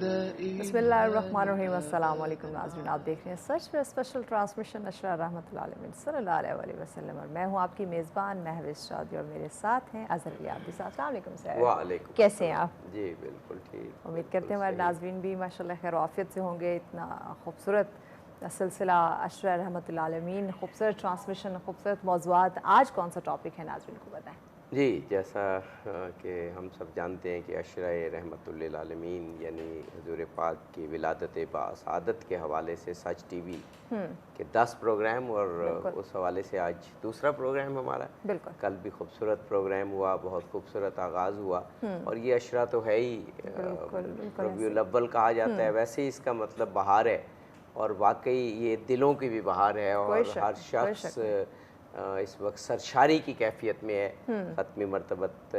بسم اللہ الرحمن الرحیم۔ السلام علیکم ناظرین، آپ دیکھ رہے ہیں سچ پہ اسپیشل ٹرانسمیشن اشرا رحمۃ اللہ علیہ صلی اللہ علیہ وآلہ وسلم، اور میں ہوں آپ کی میزبان مہوش چودھری، اور میرے ساتھ ہیں اظہر ریاضی صاحب۔ السلام علیکم سر۔ وعلیکم کیسے ہیں آپ؟ جی بالکل ٹھیک، امید کرتے ہیں ہمارے ناظرین بھی ماشاءاللہ خیر و عافیت سے ہوں گے۔ اتنا خوبصورت سلسلہ اشرا رحمۃ اللہ علیہ، خوبصورت ٹرانسمیشن، خوبصورت موضوعات۔ آج کون سا ٹاپک ہے ناظرین کو بتائیں؟ جی جیسا کہ ہم سب جانتے ہیں کہ اشرا رحمۃ للعالمین یعنی حضور پاک کی ولادت باسعادت کے حوالے سے سچ ٹی وی کے 10 پروگرام، اور اس حوالے سے آج دوسرا پروگرام ہمارا۔ بالکل، کل بھی خوبصورت پروگرام ہوا، بہت خوبصورت آغاز ہوا، اور یہ اشرا تو ہے ہی، ربیع الاول کہا جاتا ہے، ویسے ہی اس کا مطلب بہار ہے، اور واقعی یہ دلوں کی بھی بہار ہے، اور ہر شخص اس وقت سرشاری کی کیفیت میں ہے۔ ختم مرتبت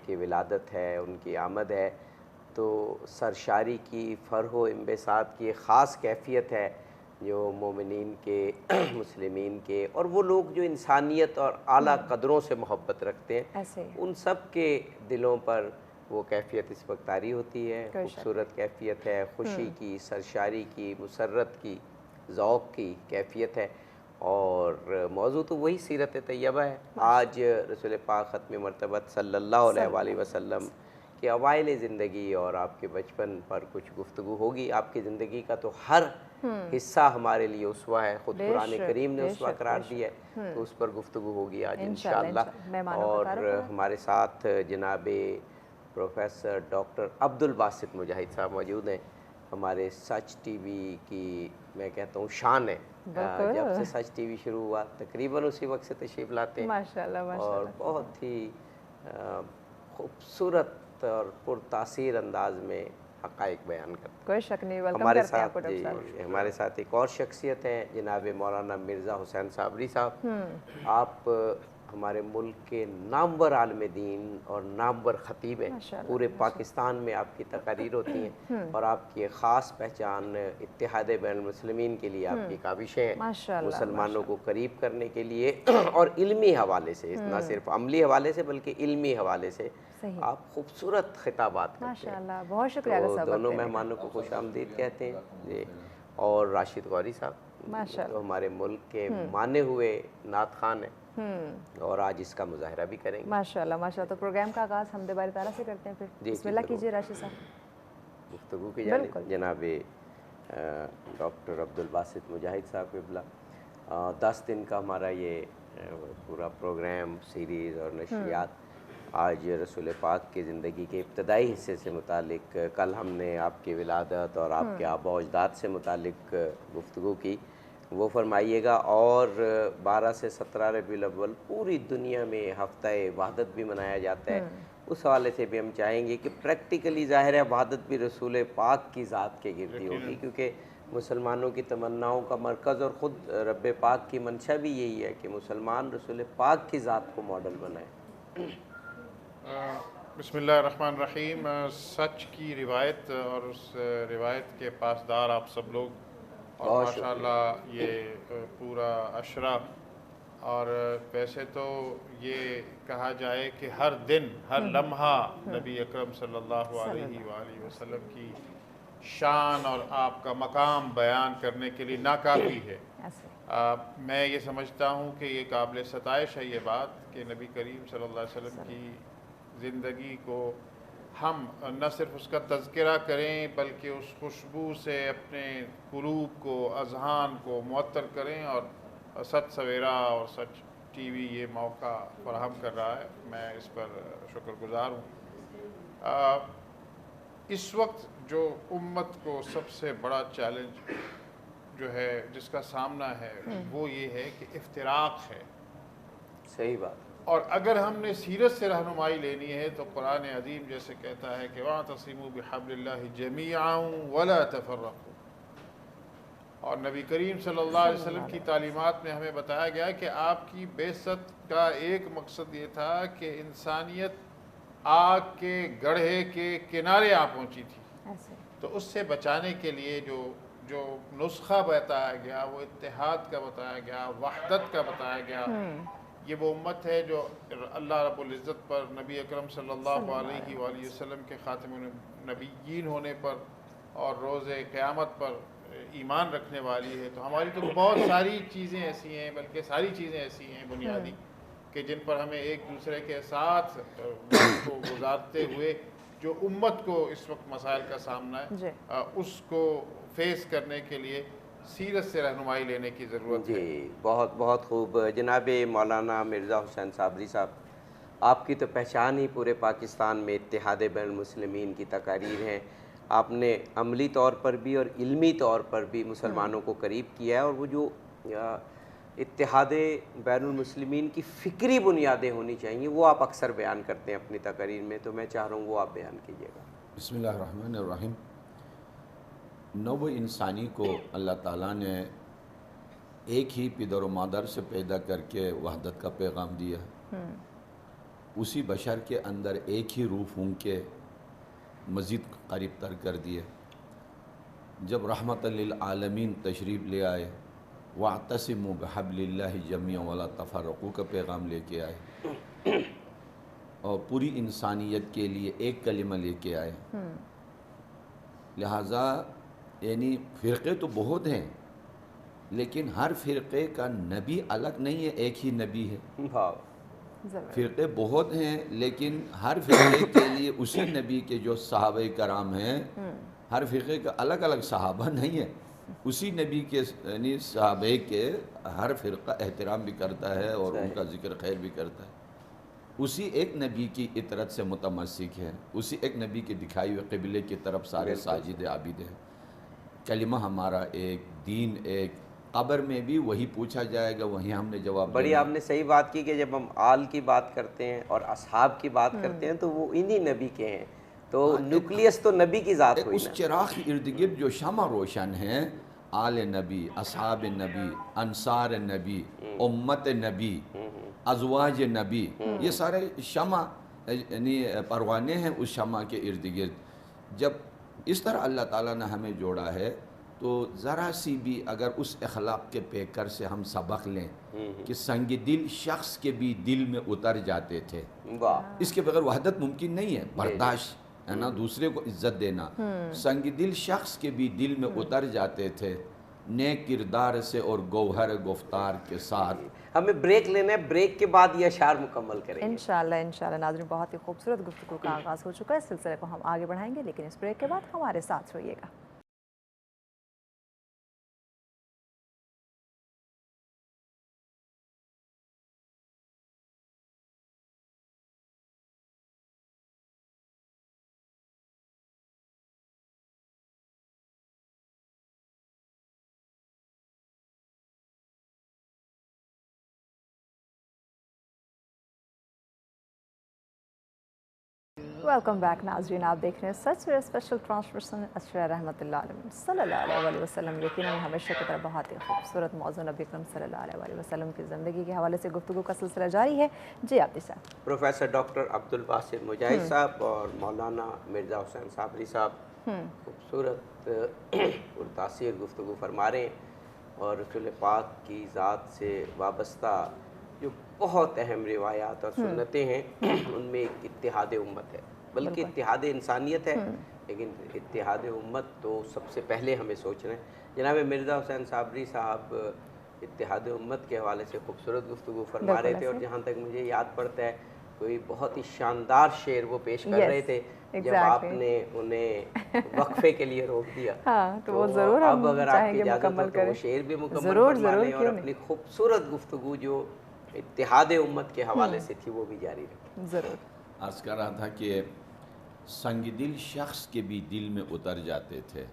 کی ولادت ہے، ان کی آمد ہے، تو سرشاری کی فرح و انبساط کی ایک خاص کیفیت ہے جو مومنین کے، مسلمین کے، اور وہ لوگ جو انسانیت اور اعلیٰ قدروں سے محبت رکھتے ہیں، ان سب کے دلوں پر وہ کیفیت اس وقت طاری ہوتی ہے۔ خوبصورت کیفیت ہے، خوشی کی، سرشاری کی، مسرت کی، ذوق کی کیفیت ہے، اور موضوع تو وہی سیرت طیبہ ہے۔ آج رسول پاک ختم مرتبت صلی اللہ علیہ وآلہ وسلم کے اوائل زندگی اور آپ کے بچپن پر کچھ گفتگو ہوگی۔ آپ کی زندگی کا تو ہر حصہ ہمارے لیے اسوہ ہے، خود قرآن کریم نے اسوہ قرار دیا ہے، تو اس پر گفتگو ہوگی آج انشاءاللہ۔ اور ہمارے ساتھ جناب پروفیسر ڈاکٹر عبد الباسط مجاہد صاحب موجود ہیں، ہمارے سچ ٹی وی کی میں کہتا ہوں شان ہے۔ جب سے سچ ٹی وی شروع ہوا تقریباً اسی وقت سے تشریف لاتے ہیں، اور بہت ہی خوبصورت اور پرتاثیر انداز میں حقائق بیان کرتے ہیں۔ کوئی شک نہیں، ویلکم ہمارے کرتے ہیں آپ کو ساتھ ڈاکٹر صاحب۔ ہمارے ساتھ ایک اور شخصیت ہیں جناب مولانا مرزا حسین صابری صاحب۔ آپ ہمارے ملک کے نامور عالم دین اور نامور خطیب ہیں، پورے پاکستان میں آپ کی تقاریر ہوتی ہیں، اور آپ کی ایک خاص پہچان اتحاد بین المسلمین کے لیے آپ کی کاوشیں ہیں، مسلمانوں کو قریب کرنے کے لیے، اور علمی حوالے سے، نہ صرف عملی حوالے سے بلکہ علمی حوالے سے آپ خوبصورت خطابات کرتے ہیں۔ بہت شکریہ تو دونوں مہمانوں کو خوش آمدید کہتے ہیں جی۔ اور راشد غوری صاحب تو ہمارے ملک کے مانے ہوئے نعت خوان ہیں، اور آج اس کا مظاہرہ بھی کریں گے۔ ماشاءاللہ ماشاءاللہ۔ تو پروگرام کا آغاز حمد باری تعالیٰ سے کرتے ہیں، پھر بسم اللہ کیجیے راشد صاحب۔ گفتگو کی جانب جناب ڈاکٹر عبد الباسط مجاہد صاحب قبلہ، 10 دن کا ہمارا یہ پورا پروگرام سیریز اور نشریات آج رسول پاک کی زندگی کے ابتدائی حصے سے متعلق، کل ہم نے آپ کی ولادت اور آپ کے آباء و اجداد سے متعلق گفتگو کی، وہ فرمائیے گا۔ اور 12 سے 17 ربیع الاول پوری دنیا میں ہفتہ وحدت بھی منایا جاتا ہے، اس حوالے سے بھی ہم چاہیں گے کہ پریکٹیکلی ظاہر ہے وحدت بھی رسول پاک کی ذات کے گردی ہوگی، کیونکہ مسلمانوں کی تمناؤں کا مرکز اور خود رب پاک کی منشا بھی یہی ہے کہ مسلمان رسول پاک کی ذات کو ماڈل بنائے۔ بسم اللہ الرحمن الرحیم۔ سچ کی روایت اور اس روایت کے پاسدار آپ سب لوگ، اور ماشاءاللہ یہ پورا اشرا، اور ویسے تو یہ کہا جائے کہ ہر دن، ہر لمحہ نبی اکرم صلی اللہ علیہ وآلہ وسلم کی شان اور آپ کا مقام بیان کرنے کے لیے ناکافی ہے۔ میں یہ سمجھتا ہوں کہ یہ قابل ستائش ہے یہ بات کہ نبی کریم صلی اللہ علیہ وسلم کی زندگی کو ہم نہ صرف اس کا تذکرہ کریں بلکہ اس خوشبو سے اپنے قلوب کو، اذہان کو معطر کریں، اور سچ سویرا اور سچ ٹی وی یہ موقع فراہم کر رہا ہے، میں اس پر شکر گزار ہوں۔ اس وقت جو امت کو سب سے بڑا چیلنج جو ہے جس کا سامنا ہے وہ یہ ہے کہ افتراق ہے۔ صحیح بات۔ اور اگر ہم نے سیرت سے رہنمائی لینی ہے تو قرآن عظیم جیسے کہتا ہے کہ وَاعْتَصِمُوا بِحَبْلِ اللَّهِ جَمِيعًا وَلَا تَفَرَّقُوا، اور نبی کریم صلی اللہ علیہ وسلم کی تعلیمات میں ہمیں بتایا گیا کہ آپ کی بعثت کا ایک مقصد یہ تھا کہ انسانیت آگ کے گڑھے کے کنارے آ پہنچی تھی، تو اس سے بچانے کے لیے جو نسخہ بتایا گیا وہ اتحاد کا بتایا گیا، وحدت کا بتایا گیا، یہ وہ امت ہے جو اللہ رب العزت پر، نبی اکرم صلی اللہ علیہ وآلہ وسلم کے خاتم النبیین ہونے پر اور روز قیامت پر ایمان رکھنے والی ہے. تو ہماری تو بہت ساری چیزیں ایسی ہیں، بلکہ ساری چیزیں ایسی ہیں بنیادی، کہ جن پر ہمیں ایک دوسرے کے ساتھ وقت کو گزارتے ہوئے جو امت کو اس وقت مسائل کا سامنا ہے اس کو فیس کرنے کے لیے سیرت سے رہنمائی لینے کی ضرورت ہے. جی بہت بہت خوب. جناب مولانا مرزا حسین صابری صاحب، آپ کی تو پہچان ہی پورے پاکستان میں اتحاد بین المسلمین کی تقاریر ہیں. آپ نے عملی طور پر بھی اور علمی طور پر بھی مسلمانوں کو قریب کیا ہے، اور وہ جو اتحاد بین المسلمین کی فکری بنیادیں ہونی چاہیے وہ آپ اکثر بیان کرتے ہیں اپنی تقاریر میں، تو میں چاہ رہا ہوں وہ آپ بیان کیجیے گا. بسم اللہ الرحمن الرحیم. نوع انسانی کو اللہ تعالیٰ نے ایک ہی پدر و مادر سے پیدا کر کے وحدت کا پیغام دیا. اسی بشر کے اندر ایک ہی روح پھونک کے مزید قریب تر کر دیے. جب رحمت للعالمین تشریف لے آئے، وَاعْتَصِمُوا بِحَبْلِ اللَّهِ جَمِيعًا وَلَا تَفَرَّقُوا کا پیغام لے کے آئے، اور پوری انسانیت کے لیے ایک کلمہ لے کے آئے. لہٰذا یعنی فرقے تو بہت ہیں، لیکن ہر فرقے کا نبی الگ نہیں ہے، ایک ہی نبی ہے. فرقے بہت ہیں لیکن ہر فرقے کے لیے اسی نبی کے جو صحابہ کرام ہیں، ہر فرقے کا الگ الگ صحابہ نہیں ہے. اسی نبی کے یعنی صحابہ کے ہر فرقہ احترام بھی کرتا ہے اور ان کا ذکر خیر بھی کرتا ہے. اسی ایک نبی کی اطرت سے متمسک ہے، اسی ایک نبی کے دکھائی ہوئے قبلے کی طرف سارے ساجد عابد ہیں. کلمہ ہمارا ایک، دین ایک. قبر میں بھی وہی پوچھا جائے گا، وہی ہم نے جواب دیا. بڑی آپ نے صحیح بات کی کہ جب ہم آل کی بات کرتے ہیں اور اصحاب کی بات کرتے ہیں تو وہ انہی نبی کے ہیں، تو نیوکلیس تو نبی کی ذات ہوئی اس چراغ کی ارد گرد جو شمع روشن ہیں، آل نبی، اصحاب نبی، انصار نبی، امت نبی، ازواج نبی، یہ سارے شمع یعنی پروانے ہیں اس شمع کے ارد گرد. جب اس طرح اللہ تعالیٰ نے ہمیں جوڑا ہے تو ذرا سی بھی اگر اس اخلاق کے پیکر سے ہم سبق لیں کہ سنگ دل شخص کے بھی دل میں اتر جاتے تھے. اس کے بغیر وحدت ممکن نہیں ہے. برداشت ہے نا، دوسرے کو عزت دینا. سنگ دل شخص کے بھی دل میں اتر جاتے تھے، نیک کردار سے اور گوہر گفتار کے ساتھ. ہمیں بریک لینا ہے، بریک کے بعد یہ اشعار مکمل کریں گے انشاءاللہ. ناظرین، بہت ہی خوبصورت گفتگو کا آغاز ہو چکا ہے. اس سلسلے کو ہم آگے بڑھائیں گے، لیکن اس بریک کے بعد ہمارے ساتھ رہیے گا. ویلکم بیک ناظرین، آپ دیکھ رہے ہیں سچ ویئر اسپیشل ٹرانسمیشن اشرا رحمۃ اللہ علیہ صلی اللہ علیہ وسلم. یقیناً ہمیشہ کی طرح بہت ہی خوبصورت موضوع نبی اکرم صلی اللہ علیہ وسلم کی زندگی کے حوالے سے گفتگو کا سلسلہ جاری ہے. جی عابدی صاحب. پروفیسر ڈاکٹر عبدالباسط مجاہد صاحب اور مولانا مرزا حسین صابری صاحب خوبصورت پرتاثیر گفتگو فرما رہے ہیں، اور رسول پاک کی ذات سے وابستہ جو بہت اہم روایات اور سنتیں ہیں ان میں ایک اتحاد امت ہے، بلکہ اتحاد انسانیت ہے، لیکن اتحاد امت تو سب سے پہلے ہمیں سوچنا ہے. جناب مرزا حسین صابری صاحب اتحاد امت کے حوالے سے خوبصورت گفتگو فرما رہے تھے، اور جہاں تک مجھے یاد پڑتا ہے کوئی بہت ہی شاندار شعر وہ پیش کر رہے تھے جب آپ نے انہیں وقفے کے لیے روک دیا. تو وہ ضرور اب اگر آپ کی اجازت ہو تو وہ شعر بھی مکمل فرما لیں اور اپنی خوبصورت گفتگو جو اتحاد امت کے حوالے سے تھی وہ بھی جاری رکھیں. ضرور. عرض کر رہا تھا کہ سنگ دل شخص کے بھی دل میں اتر جاتے تھے،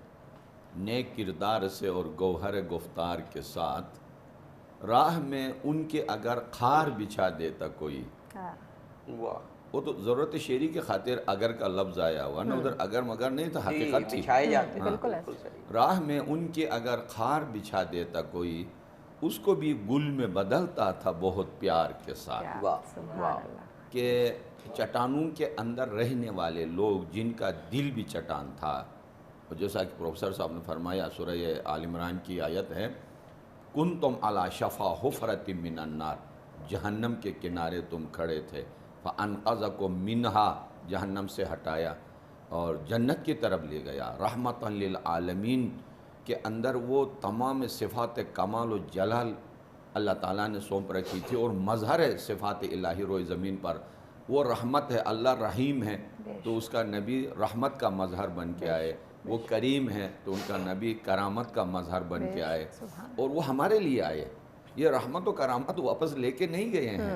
نیک کردار سے اور گوہر گفتار کے ساتھ. راہ میں ان کے اگر خار بچھا دیتا کوئی، وہ تو ضرورت شعری کی خاطر اگر کا لفظ آیا ہوا نا، ادھر اگر مگر نہیں تھا، حقیقت تھی. راہ میں ان کے اگر خار بچھا دیتا کوئی، اس کو بھی گل میں بدلتا تھا بہت پیار کے ساتھ. کہ چٹانوں کے اندر رہنے والے لوگ جن کا دل بھی چٹان تھا، اور جیسا کہ پروفیسر صاحب نے فرمایا، سورہ آل عمران کی آیت ہے، کنتم علی شفا حفرۃ من النار، جہنم کے کنارے تم کھڑے تھے، فَأَنْقَذَكُم مِّنْهَا، جہنم سے ہٹایا اور جنت کی طرف لے گیا۔ رحمتاً للعالمین کے اندر وہ تمام صفات کمال و جلال اللہ تعالیٰ نے سونپ رکھی تھی، اور مظہر ہے صفات الہی روئے زمین پر وہ رحمت ہے۔ اللہ رحیم ہے تو اس کا نبی رحمت کا مظہر بن کے آئے، وہ کریم ہے تو ان کا نبی کرامت کا مظہر بن کے آئے، اور وہ ہمارے لیے آئے۔ یہ رحمت و کرامت واپس لے کے نہیں گئے ہیں،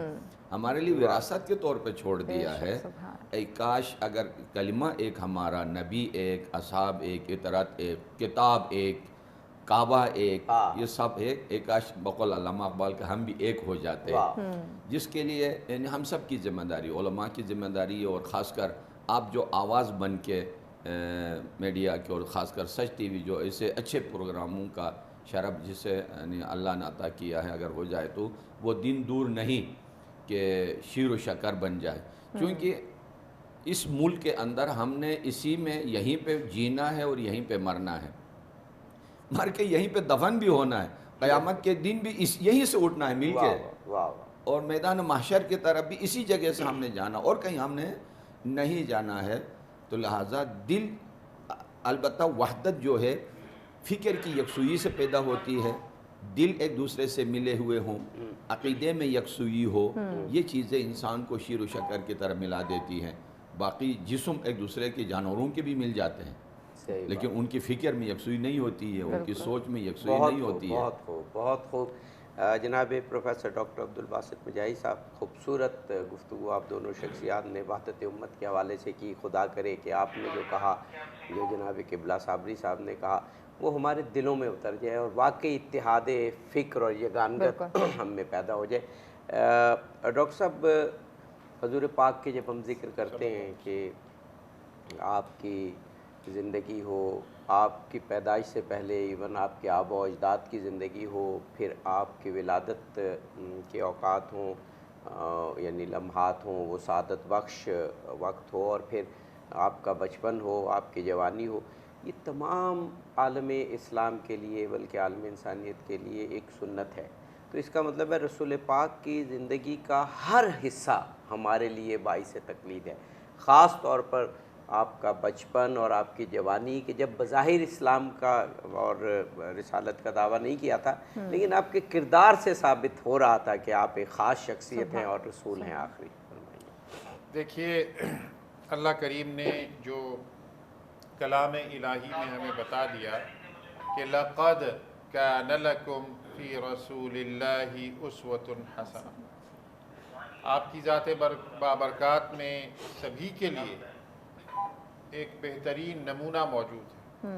ہمارے لیے وراثت کے طور پہ چھوڑ دیا ہے۔ اے کاش اگر کلمہ ایک ہمارا، نبی ایک، اصحاب ایک، اطرت ایک، کتاب ایک، کعبہ ایک، یہ سب ایک کاش بقول علامہ اقبال کہ ہم بھی ایک ہو جاتے، جس کے لیے یعنی ہم سب کی ذمہ داری، علماء کی ذمہ داری ہے، اور خاص کر آپ جو آواز بن کے میڈیا کے، اور خاص کر سچ ٹی وی جو ایسے اچھے پروگراموں کا شرف جسے یعنی اللہ نے عطا کیا ہے، اگر ہو جائے تو وہ دن دور نہیں کہ شیر و شکر بن جائے، کیونکہ اس ملک کے اندر ہم نے اسی میں یہیں پہ جینا ہے اور یہیں پہ مرنا ہے، مر کے یہیں پہ دفن بھی ہونا ہے، قیامت کے دن بھی یہیں سے اٹھنا ہے مل کے، اور میدان محشر کی طرف بھی اسی جگہ سے ہم نے جانا، اور کہیں ہم نے نہیں جانا ہے۔ تو لہٰذا دل، البتہ وحدت جو ہے فکر کی یکسوئی سے پیدا ہوتی ہے، دل ایک دوسرے سے ملے ہوئے ہوں، عقیدے میں یکسوئی ہو، یہ چیزیں انسان کو شیر و شکر کی طرح ملا دیتی ہیں۔ باقی جسم ایک دوسرے کے جانوروں کے بھی مل جاتے ہیں، لیکن ان کی فکر میں یکسوئی نہیں ہوتی ہے، ان کی سوچ میں یکسوئی نہیں ہوتی ہے۔ بہت خوب، بہت خوب۔ جناب پروفیسر ڈاکٹر عبدالباسط مجاہد صاحب، خوبصورت گفتگو آپ دونوں شخصیات نے وحدت امت کے حوالے سے کی۔ خدا کرے کہ آپ نے جو کہا، جو جناب قبلہ صابری صاحب نے کہا، وہ ہمارے دلوں میں اتر جائے، اور واقعی اتحاد فکر اور یگانگت ہم میں پیدا ہو جائے۔ ڈاکٹر صاحب، حضور پاک کے جب ہم ذکر کرتے ہیں کہ آپ کی زندگی ہو، آپ کی پیدائش سے پہلے ایون آپ کے آبا و اجداد کی زندگی ہو، پھر آپ کی ولادت کے اوقات ہوں، یعنی لمحات ہوں، وہ سعادت بخش وقت ہو، اور پھر آپ کا بچپن ہو، آپ کی جوانی ہو، یہ تمام عالم اسلام کے لیے بلکہ عالم انسانیت کے لیے ایک سنت ہے۔ تو اس کا مطلب ہے رسول پاک کی زندگی کا ہر حصہ ہمارے لیے باعث تقلید ہے، خاص طور پر آپ کا بچپن اور آپ کی جوانی، کہ جب بظاہر اسلام کا اور رسالت کا دعویٰ نہیں کیا تھا، لیکن آپ کے کردار سے ثابت ہو رہا تھا کہ آپ ایک خاص شخصیت ہیں اور رسول ہیں۔ آخری فرمائیے۔ دیکھیے، اللہ کریم نے جو کلام الہی میں ہمیں بتا دیا کہ لَقَدْ كَانَ لَكُمْ فِي رَسُولِ اللَّهِ أُسْوَةٌ حَسَنَةٌ، آپ کی ذات بابرکات میں سبھی کے لیے ایک بہترین نمونہ موجود ہے۔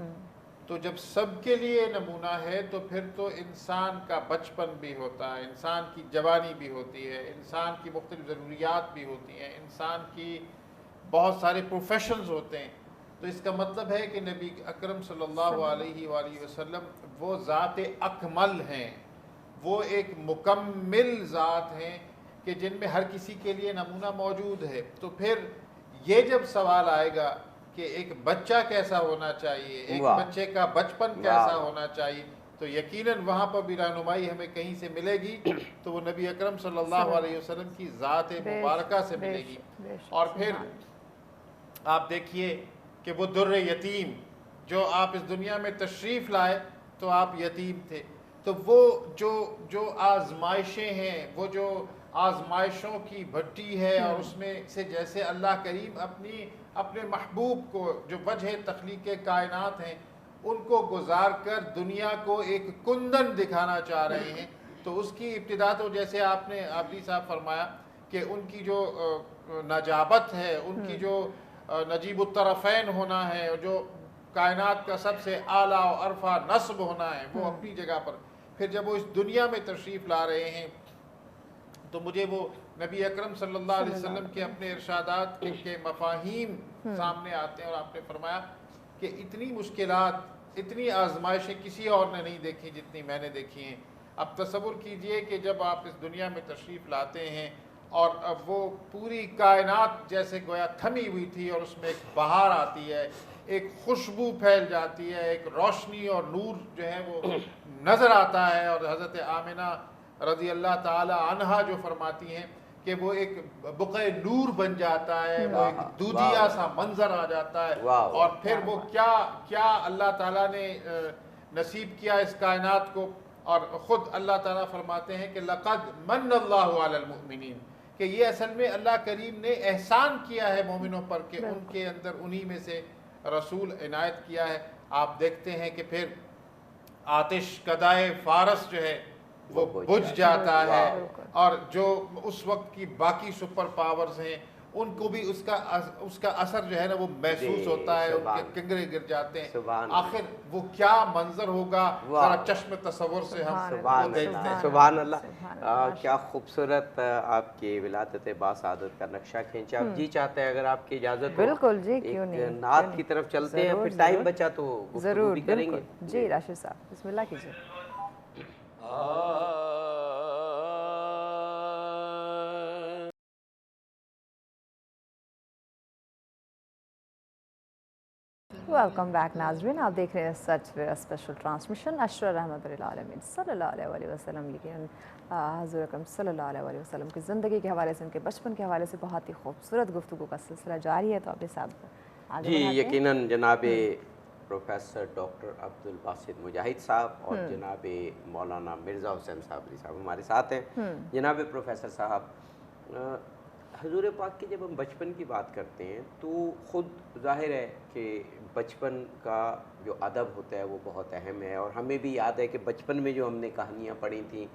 تو جب سب کے لیے نمونہ ہے تو پھر تو انسان کا بچپن بھی ہوتا ہے، انسان کی جوانی بھی ہوتی ہے، انسان کی مختلف ضروریات بھی ہوتی ہیں، انسان کی بہت سارے پروفیشنز ہوتے ہیں۔ تو اس کا مطلب ہے کہ نبی اکرم صلی اللہ علیہ وآلہ وسلم وہ ذات اکمل ہیں، وہ ایک مکمل ذات ہیں کہ جن میں ہر کسی کے لیے نمونہ موجود ہے۔ تو پھر یہ جب سوال آئے گا کہ ایک بچہ کیسا ہونا چاہیے، ایک بچے کا بچپن کیسا ہونا چاہیے، تو یقیناً وہاں پر بھی رہنمائی ہمیں کہیں سے ملے گی تو وہ نبی اکرم صلی اللہ علیہ وسلم کی ذات مبارکہ سے ملے گی۔ اور پھر آپ دیکھیے کہ وہ در یتیم، جو آپ اس دنیا میں تشریف لائے تو آپ یتیم تھے، تو وہ جو آزمائشیں ہیں، وہ جو آزمائشوں کی بھٹی ہے، اور اس میں سے جیسے اللہ کریم اپنے محبوب کو جو وجہ تخلیق کائنات ہیں ان کو گزار کر دنیا کو ایک کندن دکھانا چاہ رہے ہیں، تو اس کی ابتدا تو جیسے آپ نے عابدی صاحب فرمایا کہ ان کی جو نجابت ہے، ان کی جو نجیب الطرفین ہونا ہے، اور جو کائنات کا سب سے اعلیٰ و ارفع نسب ہونا ہے، وہ اپنی جگہ پر، پھر جب وہ اس دنیا میں تشریف لا رہے ہیں تو مجھے وہ نبی اکرم صلی اللہ علیہ وسلم کے اپنے ارشادات کے مفاہیم سامنے آتے ہیں، اور آپ نے فرمایا کہ اتنی مشکلات، اتنی آزمائشیں کسی اور نے نہیں دیکھی جتنی میں نے دیکھی ہیں۔ اب تصور کیجئے کہ جب آپ اس دنیا میں تشریف لاتے ہیں اور اب وہ پوری کائنات جیسے گویا تھمی ہوئی تھی، اور اس میں ایک بہار آتی ہے، ایک خوشبو پھیل جاتی ہے، ایک روشنی اور نور جو ہے وہ نظر آتا ہے، اور حضرت آمنہ رضی اللہ تعالی عنہا جو فرماتی ہیں کہ وہ ایک بقع نور بن جاتا ہے، وہ ایک دودھیا سا منظر آ جاتا ہے، اور پھر وہ کیا اللہ تعالیٰ نے نصیب کیا اس کائنات کو. اور خود اللہ تعالیٰ فرماتے ہیں کہ لقد من اللہ علی المؤمنین، کہ یہ اصل میں اللہ کریم نے احسان کیا ہے مومنوں پر کہ ان کے اندر انہی میں سے رسول عنایت کیا ہے. آپ دیکھتے ہیں کہ پھر آتش کدائے فارس جو ہے وہ بجھ جاتا ہے، اور جو اس وقت کی باقی سپر پاورز ہیں ان کو بھی اس کا اثر جو ہے نا وہ محسوس ہوتا ہے، ان کے کنگرے گر جاتے ہیں. آخر وہ کیا منظر ہوگا ذرا چشم تصور سے ہم دیکھتے ہیں. سبحان اللہ، کیا خوبصورت آپ کی ولادت باسعادت کا نقشہ کھینچا. اب جی چاہتے ہیں اگر آپ کی اجازت ہو بالکل جی، کیوں ایک نہیں، نعت کی طرف چلتے ہیں، پھر ٹائم بچا تو گفتگو بھی کریں گے. جی راشد صاحب بسم اللہ کیجیے. ویلکم بیک ناظرین، آپ دیکھ رہے ہیں سچ ویئر اسپیشل ٹرانسمیشن اشرا رحمت للعالمین صلی اللہ علیہ وسلم. یقیناً حضور اکرم صلی اللہ علیہ وسلم کی زندگی کے حوالے سے، ان کے بچپن کے حوالے سے بہت ہی خوبصورت گفتگو کا سلسلہ جاری ہے، تو آپ اس جی یقیناً جناب پروفیسر ڈاکٹر عبدالباسط مجاہد صاحب اور جناب مولانا مرزا حسین صاحب ہمارے ساتھ ہیں. جناب پروفیسر صاحب، حضور پاک کی جب ہم بچپن کی بات کرتے ہیں تو خود ظاہر ہے کہ بچپن کا جو ادب ہوتا ہے وہ بہت اہم ہے، اور ہمیں بھی یاد ہے کہ بچپن میں جو ہم نے کہانیاں پڑھی تھیں،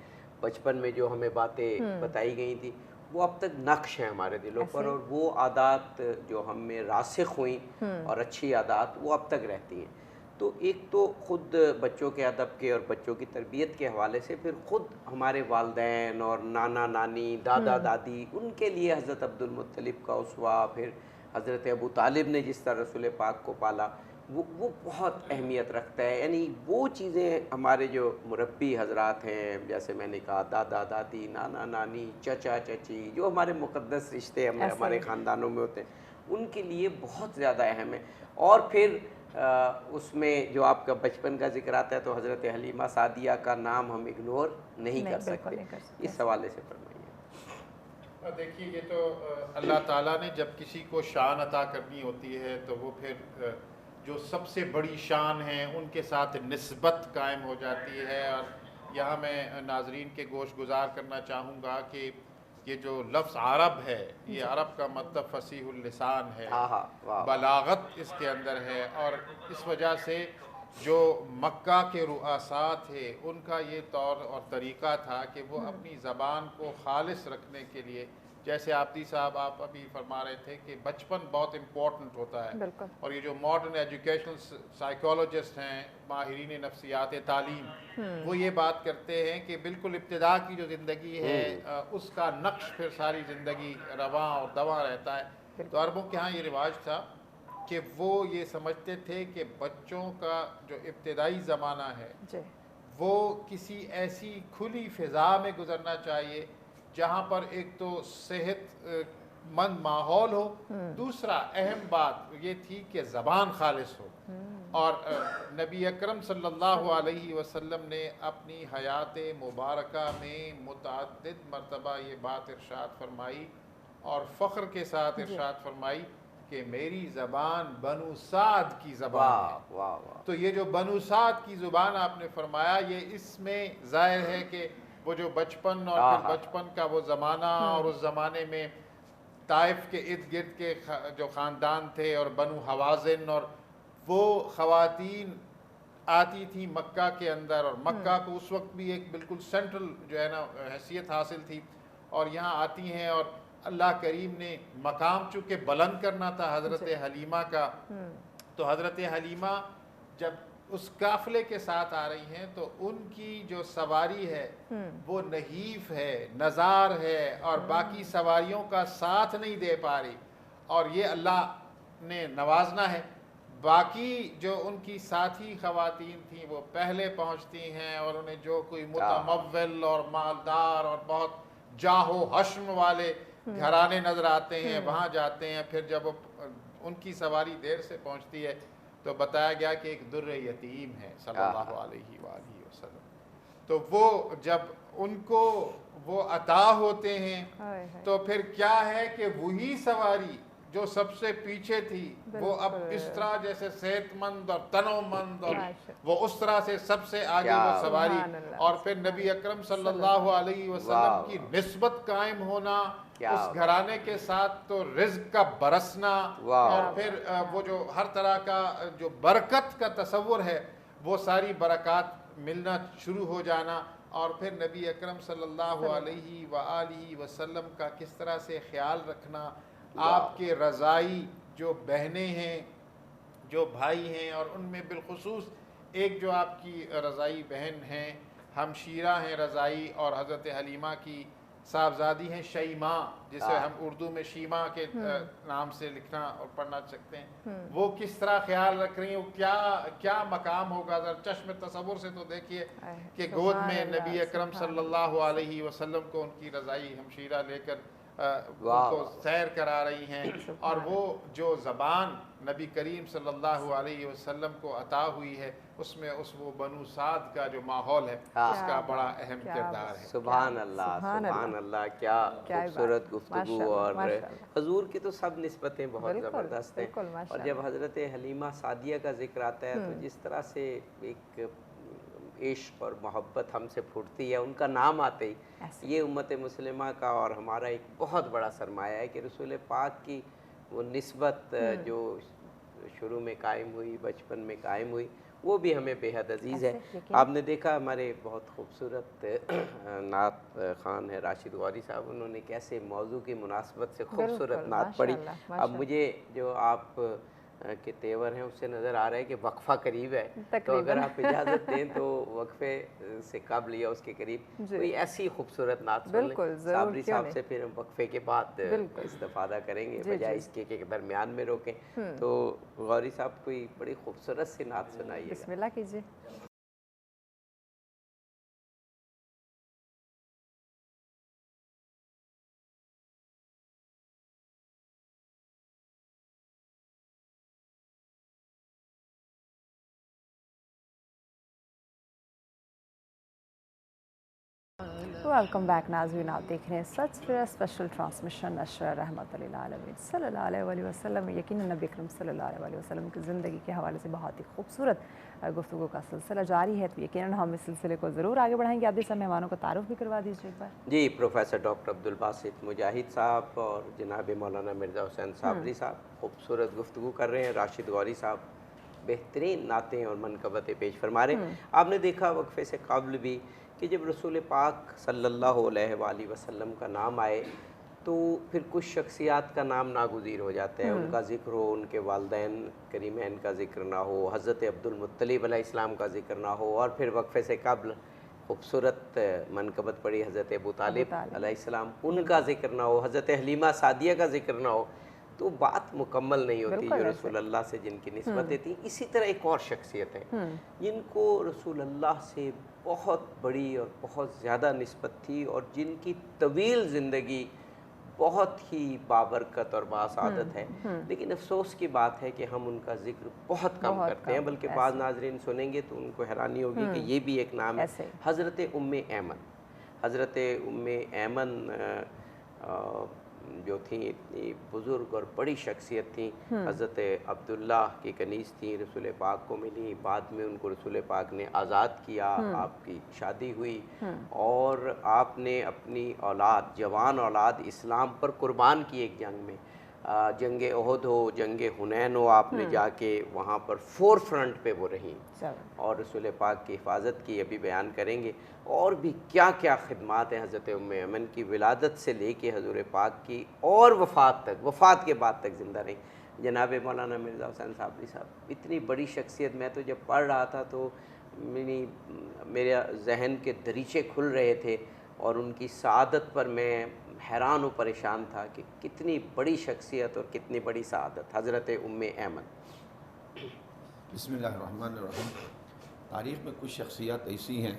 بچپن میں جو ہمیں باتیں بتائی گئی تھیں، وہ اب تک نقش ہیں ہمارے دلوں پر، اور وہ عادات جو ہم میں راسخ ہوئیں اور اچھی عادات وہ اب تک رہتی ہیں. تو ایک تو خود بچوں کے ادب کے اور بچوں کی تربیت کے حوالے سے، پھر خود ہمارے والدین اور نانا نانی دادا دادی، ان کے لیے حضرت عبدالمطلب کا اسوہ، پھر حضرت ابو طالب نے جس طرح رسول پاک کو پالا، وہ بہت اہمیت رکھتا ہے. یعنی وہ چیزیں ہمارے جو مربی حضرات ہیں، جیسے میں نے کہا دادا دادی نانا نانی چچا چچی، جو ہمارے مقدس رشتے ہمارے خاندانوں میں ہوتے ہیں، ان کے لیے بہت زیادہ اہم ہے. اور پھر اس میں جو آپ کا بچپن کا ذکر آتا ہے تو حضرت حلیمہ سعدیہ کا نام ہم اگنور نہیں کر سکتے. اس حوالے سے فرمائیے. دیکھیے یہ تو اللہ تعالیٰ نے جب کسی کو شان عطا کرنی ہوتی ہے تو وہ پھر جو سب سے بڑی شان ہیں ان کے ساتھ نسبت قائم ہو جاتی ہے. اور یہاں میں ناظرین کے گوش گزار کرنا چاہوں گا کہ یہ جو لفظ عرب ہے، یہ عرب کا مطلب فصیح اللسان ہے، بلاغت اس کے اندر ہے. اور اس وجہ سے جو مکہ کے رؤساء تھے ان کا یہ طور اور طریقہ تھا کہ وہ اپنی زبان کو خالص رکھنے کے لیے، جیسے آپتی صاحب آپ ابھی فرما رہے تھے کہ بچپن بہت امپورٹنٹ ہوتا ہے. اور یہ جو ماڈرن ایجوکیشنل سائیکولوجسٹ ہیں، ماہرین نفسیات تعلیم، وہ یہ بات کرتے ہیں کہ بالکل ابتدا کی جو زندگی ہے اس کا نقش پھر ساری زندگی رواں اور دواں رہتا ہے. تو عربوں کے ہاں یہ رواج تھا کہ وہ یہ سمجھتے تھے کہ بچوں کا جو ابتدائی زمانہ ہے وہ کسی ایسی کھلی فضا میں گزرنا چاہیے جہاں پر ایک تو صحت مند ماحول ہو، دوسرا اہم بات یہ تھی کہ زبان خالص ہو. اور نبی اکرم صلی اللہ علیہ وسلم نے اپنی حیات مبارکہ میں متعدد مرتبہ یہ بات ارشاد فرمائی اور فخر کے ساتھ ارشاد فرمائی کہ میری زبان بنو سعد کی زبان ہے. تو یہ جو بنو سعد کی زبان آپ نے فرمایا، یہ اس میں ظاہر ہے کہ وہ جو بچپن اور پھر بچپن کا وہ زمانہ، اور اس زمانے میں طائف کے ارد گرد کے جو خاندان تھے اور بنو حوازن، اور وہ خواتین آتی تھیں مکہ کے اندر، اور مکہ کو اس وقت بھی ایک بالکل سینٹرل جو ہے نا حیثیت حاصل تھی، اور یہاں آتی ہیں. اور اللہ کریم نے مقام چونکہ بلند کرنا تھا حضرت حلیمہ کا، تو حضرت حلیمہ جب اس قافلے کے ساتھ آ رہی ہیں تو ان کی جو سواری ہے وہ نحیف ہے، نزار ہے، اور باقی سواریوں کا ساتھ نہیں دے پا رہی، اور یہ اللہ نے نوازنا ہے. باقی جو ان کی ساتھی خواتین تھیں وہ پہلے پہنچتی ہیں، اور انہیں جو کوئی متمول اور مالدار اور بہت جاہ و حشم والے گھرانے نظر آتے ہیں وہاں جاتے ہیں. پھر جب ان کی سواری دیر سے پہنچتی ہے تو بتایا گیا کہ ایک در یتیم ہے صلی اللہ علیہ وآلہ وسلم. تو وہ جب ان کو وہ عطا ہوتے ہیں تو پھر کیا ہے کہ وہی سواری جو سب سے پیچھے تھی وہ اب اس طرح جیسے صحت مند اور تنو مند اور وہ اس طرح سے سب سے آگے وہ سواری، اور پھر نبی اکرم صلی اللہ علیہ وسلم کی نسبت قائم ہونا اس گھرانے کے ساتھ، تو رزق کا برسنا، اور پھر وہ جو ہر طرح کا جو برکت کا تصور ہے وہ ساری برکات ملنا شروع ہو جانا، اور پھر نبی اکرم صلی اللہ علیہ وآلہ وسلم کا کس طرح سے خیال رکھنا، آپ کے رضائی جو بہنیں ہیں، جو بھائی ہیں، اور ان میں بالخصوص ایک جو آپ کی رضائی بہن ہیں، ہمشیرہ ہیں رضائی، اور حضرت حلیمہ کی صاحبزادی ہیں شیماء، جسے ہم اردو میں شیماء کے نام سے لکھنا اور پڑھنا سکتے ہیں، وہ کس طرح خیال رکھ رہی ہیں، وہ کیا مقام ہوگا، ذرا چشم تصور سے تو دیکھیے کہ گود میں نبی اکرم صلی اللہ علیہ وسلم کو ان کی رضائی ہمشیرہ لے کر ان کو سیر کرا رہی ہیں، اور وہ جو زبان نبی کریم صلی اللہ علیہ وسلم کو عطا ہوئی ہے اس میں وہ بنو سعد کا جو ماحول ہے اس کا بڑا اہم کردار ہے۔ سبحان اللہ، سبحان اللہ، کیا خوبصورت گفتگو، اور حضور کی تو سب نسبتیں بہت زبردست ہیں، اور جب حضرت حلیمہ سعدیہ کا ذکر آتا ہے تو جس طرح سے ایک عشق اور محبت ہم سے پھوٹتی ہے ان کا نام آتے ہی، یہ امت مسلمہ کا اور ہمارا ایک بہت بڑا سرمایہ ہے کہ رسول پاک کی وہ نسبت جو شروع میں قائم ہوئی، بچپن میں قائم ہوئی، وہ بھی ہمیں بے حد عزیز ہے۔ آپ نے دیکھا ہمارے بہت خوبصورت نعت خوان ہے راشد غوری صاحب، انہوں نے کیسے موضوع کی مناسبت سے خوبصورت نعت پڑھی۔ اب مجھے جو آپ کے تیور ہیں اس سے نظر آ رہا ہے کہ وقفہ قریب ہے، تو اگر آپ اجازت دیں تو وقفے سے قبل یا اس کے قریب کوئی ایسی خوبصورت نعت سن لیں صابری صاحب سے، پھر ہم وقفے کے بعد استفادہ کریں گے بجائے اس کے درمیان میں روکیں۔ تو غوری صاحب کوئی بڑی خوبصورت سی نعت سنائیے گا۔ بسم اللہ کیجیے۔ ویلکم بیک ناظرین، آپ دیکھ رہے ہیں سچ فیر اسپیشل ٹرانسمیشن نشر رحمت للعالمین صلی اللہ علیہ وسلم۔ یقیناً نبی اکرم صلی اللہ علیہ وسلم کی زندگی کے حوالے سے بہت ہی خوبصورت گفتگو کا سلسلہ جاری ہے، تو یقیناً ہم اس سلسلے کو ضرور آگے بڑھائیں گے۔ آپ بھی سب مہمانوں کو تعارف بھی کروا دیجیے ایک بار۔ جی، پروفیسر ڈاکٹر عبدالباسط مجاہد صاحب اور جناب مولانا مرزا حسین صابری صاحب خوبصورت گفتگو کر رہے ہیں، راشد غوری صاحب بہترین نعتیں اور منقبتیں پیش فرما رہے ہیں۔ آپ نے دیکھا وقفے سے قبل بھی کہ جب رسول پاک صلی اللہ علیہ وآلہ وسلم کا نام آئے تو پھر کچھ شخصیات کا نام ناگزیر ہو جاتا ہے، ان کا ذکر ہو، ان کے والدین کریمین کا ذکر نہ ہو، حضرت عبد المطلب علیہ السلام کا ذکر نہ ہو، اور پھر وقفے سے قبل خوبصورت منقبت پڑی حضرت ابو طالب علیہ السلام، ان کا ذکر نہ ہو، حضرت حلیمہ سعدیہ کا ذکر نہ ہو، تو بات مکمل نہیں ہوتی جو رسول اللہ سے جن کی نسبتیں تھیں۔ اسی طرح ایک اور شخصیت ہے جن کو رسول اللہ سے بہت بڑی اور بہت زیادہ نسبت تھی، اور جن کی طویل زندگی بہت ہی بابرکت اور باسعادت ہے، لیکن افسوس کی بات ہے کہ ہم ان کا ذکر بہت کم کرتے ہیں، بلکہ بعض ناظرین سنیں گے تو ان کو حیرانی ہوگی کہ یہ بھی ایک نام ہے، حضرت ام ایمن۔ حضرت ام ایمن جو تھیں اتنی بزرگ اور بڑی شخصیت تھیں، حضرت عبداللہ کی کنیز تھیں، رسول پاک کو ملی، بعد میں ان کو رسول پاک نے آزاد کیا، آپ کی شادی ہوئی، اور آپ نے اپنی اولاد، جوان اولاد اسلام پر قربان کی ایک جنگ میں، جنگ احد ہو، جنگ حنین ہو، آپ نے جا کے وہاں پر فور فرنٹ پہ وہ رہیں اور رسول پاک کی حفاظت کی، ابھی بیان کریں گے۔ اور بھی کیا کیا خدمات ہیں حضرت ام ایمن کی، ولادت سے لے کے حضور پاک کی اور وفات تک، وفات کے بعد تک زندہ رہیں۔ جناب مولانا مرزا حسین صابری صاحب اتنی بڑی شخصیت، میں تو جب پڑھ رہا تھا تو میرے ذہن کے دریچے کھل رہے تھے، اور ان کی سعادت پر میں حیران و پریشان تھا کہ کتنی بڑی شخصیت اور کتنی بڑی سعادت، حضرت ام ایمن۔ بسم اللہ الرحمن الرحیم۔ تاریخ میں کچھ شخصیات ایسی ہیں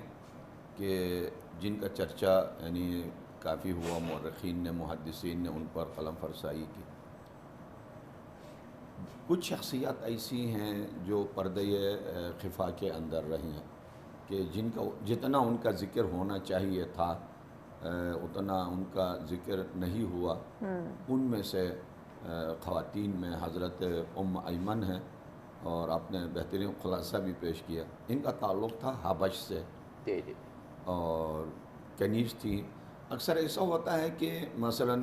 کہ جن کا چرچا یعنی کافی ہوا، مورخین نے، محدثین نے ان پر قلم فرسائی کی۔ کچھ شخصیات ایسی ہیں جو پردے خفا کے اندر رہی ہیں، کہ جن کا جتنا ان کا ذکر ہونا چاہیے تھا اتنا ان کا ذکر نہیں ہوا. ان میں سے خواتین میں حضرت ام ایمن ہیں اور آپ نے بہترین خلاصہ بھی پیش کیا. ان کا تعلق تھا حبش سے جی جی اور کنیز تھی. اکثر ایسا ہوتا ہے کہ مثلا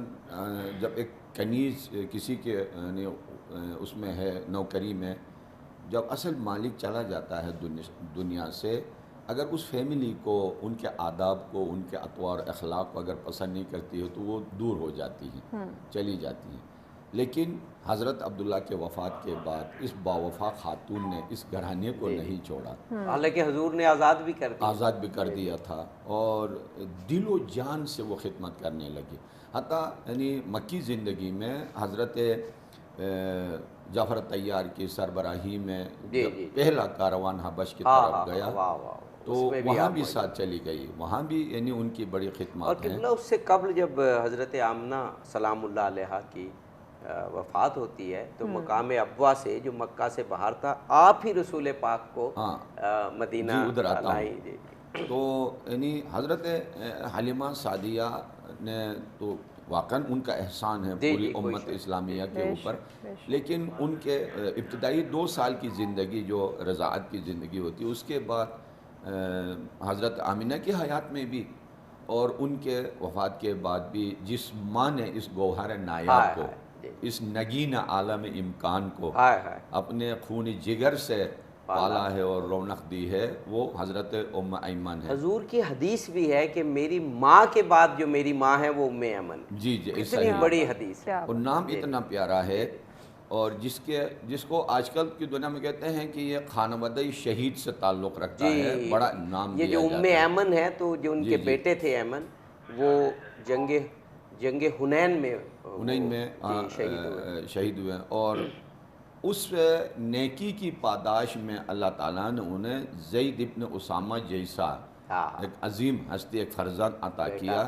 جب ایک کنیز کسی کے یعنی اس میں ہے نوکری میں، جب اصل مالک چلا جاتا ہے دنیا سے، اگر اس فیملی کو ان کے آداب کو، ان کے اطوار اخلاق کو اگر پسند نہیں کرتی ہے تو وہ دور ہو جاتی ہیں، چلی جاتی ہیں. لیکن حضرت عبداللہ کے وفات کے بعد اس باوفا خاتون نے اس گھرانے کو نہیں چھوڑا، حالانکہ حضور نے آزاد بھی کر دیا، آزاد بھی کر دیا تھا، اور دل و جان سے وہ خدمت کرنے لگی. حتیٰ یعنی مکی زندگی میں حضرت جعفر طیار کی سربراہی میں جب پہلا کاروان حبش کی طرف گیا تو وہاں بھی ساتھ چلی گئی، وہاں بھی یعنی ان کی بڑی خدمات ہیں. اور اس سے قبل جب حضرت آمنہ سلام اللہ علیہ کی وفات ہوتی ہے تو مقام ابوا سے جو مکہ سے باہر تھا، آپ ہی رسول پاک کو مدینہ ادھر آتا لائی. تو یعنی حضرت حلیمہ سعدیہ نے تو واقعاً ان کا احسان ہے پوری امت اسلامیہ کے اوپر، لیکن ان کے ابتدائی 2 سال کی زندگی جو رضاعت کی زندگی ہوتی ہے، اس کے بعد حضرت آمنہ کی حیات میں بھی اور ان کے وفات کے بعد بھی جس ماں نے اس گوہر نایاب کو، اس نگین عالم امکان کو اپنے خون جگر سے پالا ہے اور رونق دی ہے، وہ حضرت ام ایمن ہے. حضور کی حدیث بھی ہے کہ میری ماں کے بعد جو میری ماں ہے وہ ام ایمن. جی اتنی بڑی حدیث ہے اور نام اتنا پیارا ہے، اور جس کو آج کل کی دنیا میں کہتے ہیں کہ یہ خانوادہ شہید سے تعلق رکھتا ہے، بڑا نام دیا یہ جو ام ایمن ہے تو جو ان کے بیٹے تھے ایمن، وہ جنگ حنین میں شہید ہوئے، اور اس نیکی کی پاداش میں اللہ تعالیٰ نے انہیں زید ابن اسامہ جیسا ایک عظیم ہستی، ایک فرزند عطا کیا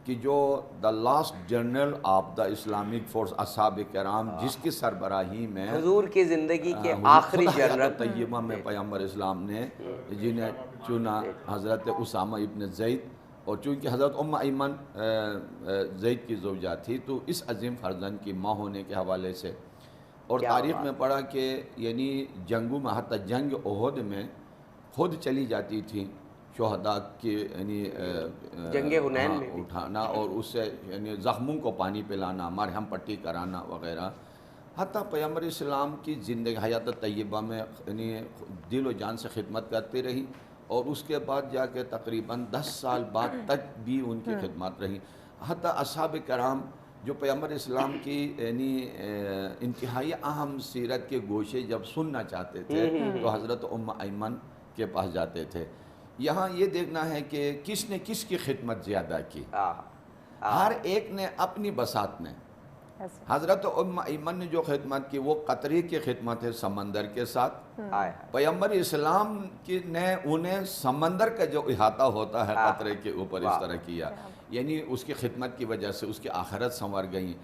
کہ جو the last general of the Islamic force اصحاب کرام، جس کی سربراہی میں حضور کی زندگی کے آخری جنرل طیبہ میں پیغمبر اسلام نے جنہیں چنا حضرت اسامہ ابن زید، اور چونکہ حضرت ام ایمن زید کی زوجہ تھی تو اس عظیم فرزند کی ماں ہونے کے حوالے سے. اور تاریخ میں پڑھا کہ یعنی جنگوں میں، حتیٰ جنگ احد میں خود چلی جاتی تھی شہداء کی یعنی جنگ حنین میں اٹھانا اور اس سے یعنی زخموں کو پانی پلانا، مرہم پٹی کرانا وغیرہ. حتیٰ پیغمبر اسلام کی زندگی حیات طیبہ میں یعنی دل و جان سے خدمت کرتی رہی، اور اس کے بعد جا کے تقریباً 10 سال بعد تک بھی ان کی خدمات رہی. حتیٰ اصحاب کرام جو پیغمبر اسلام کی یعنی انتہائی اہم سیرت کے گوشے جب سننا چاہتے تھے تو حضرت ام ایمن کے پاس جاتے تھے. یہاں یہ دیکھنا ہے کہ کس نے کس کی خدمت زیادہ کی. ہر ایک نے اپنی بساط میں. حضرت ام ایمن نے جو خدمت کی وہ قطرے کی خدمت ہے سمندر کے ساتھ. پیغمبر اسلام نے انہیں سمندر کا جو احاطہ ہوتا ہے قطرے کے اوپر اس طرح کیا، یعنی اس کی خدمت کی وجہ سے اس کی آخرت سنور گئی.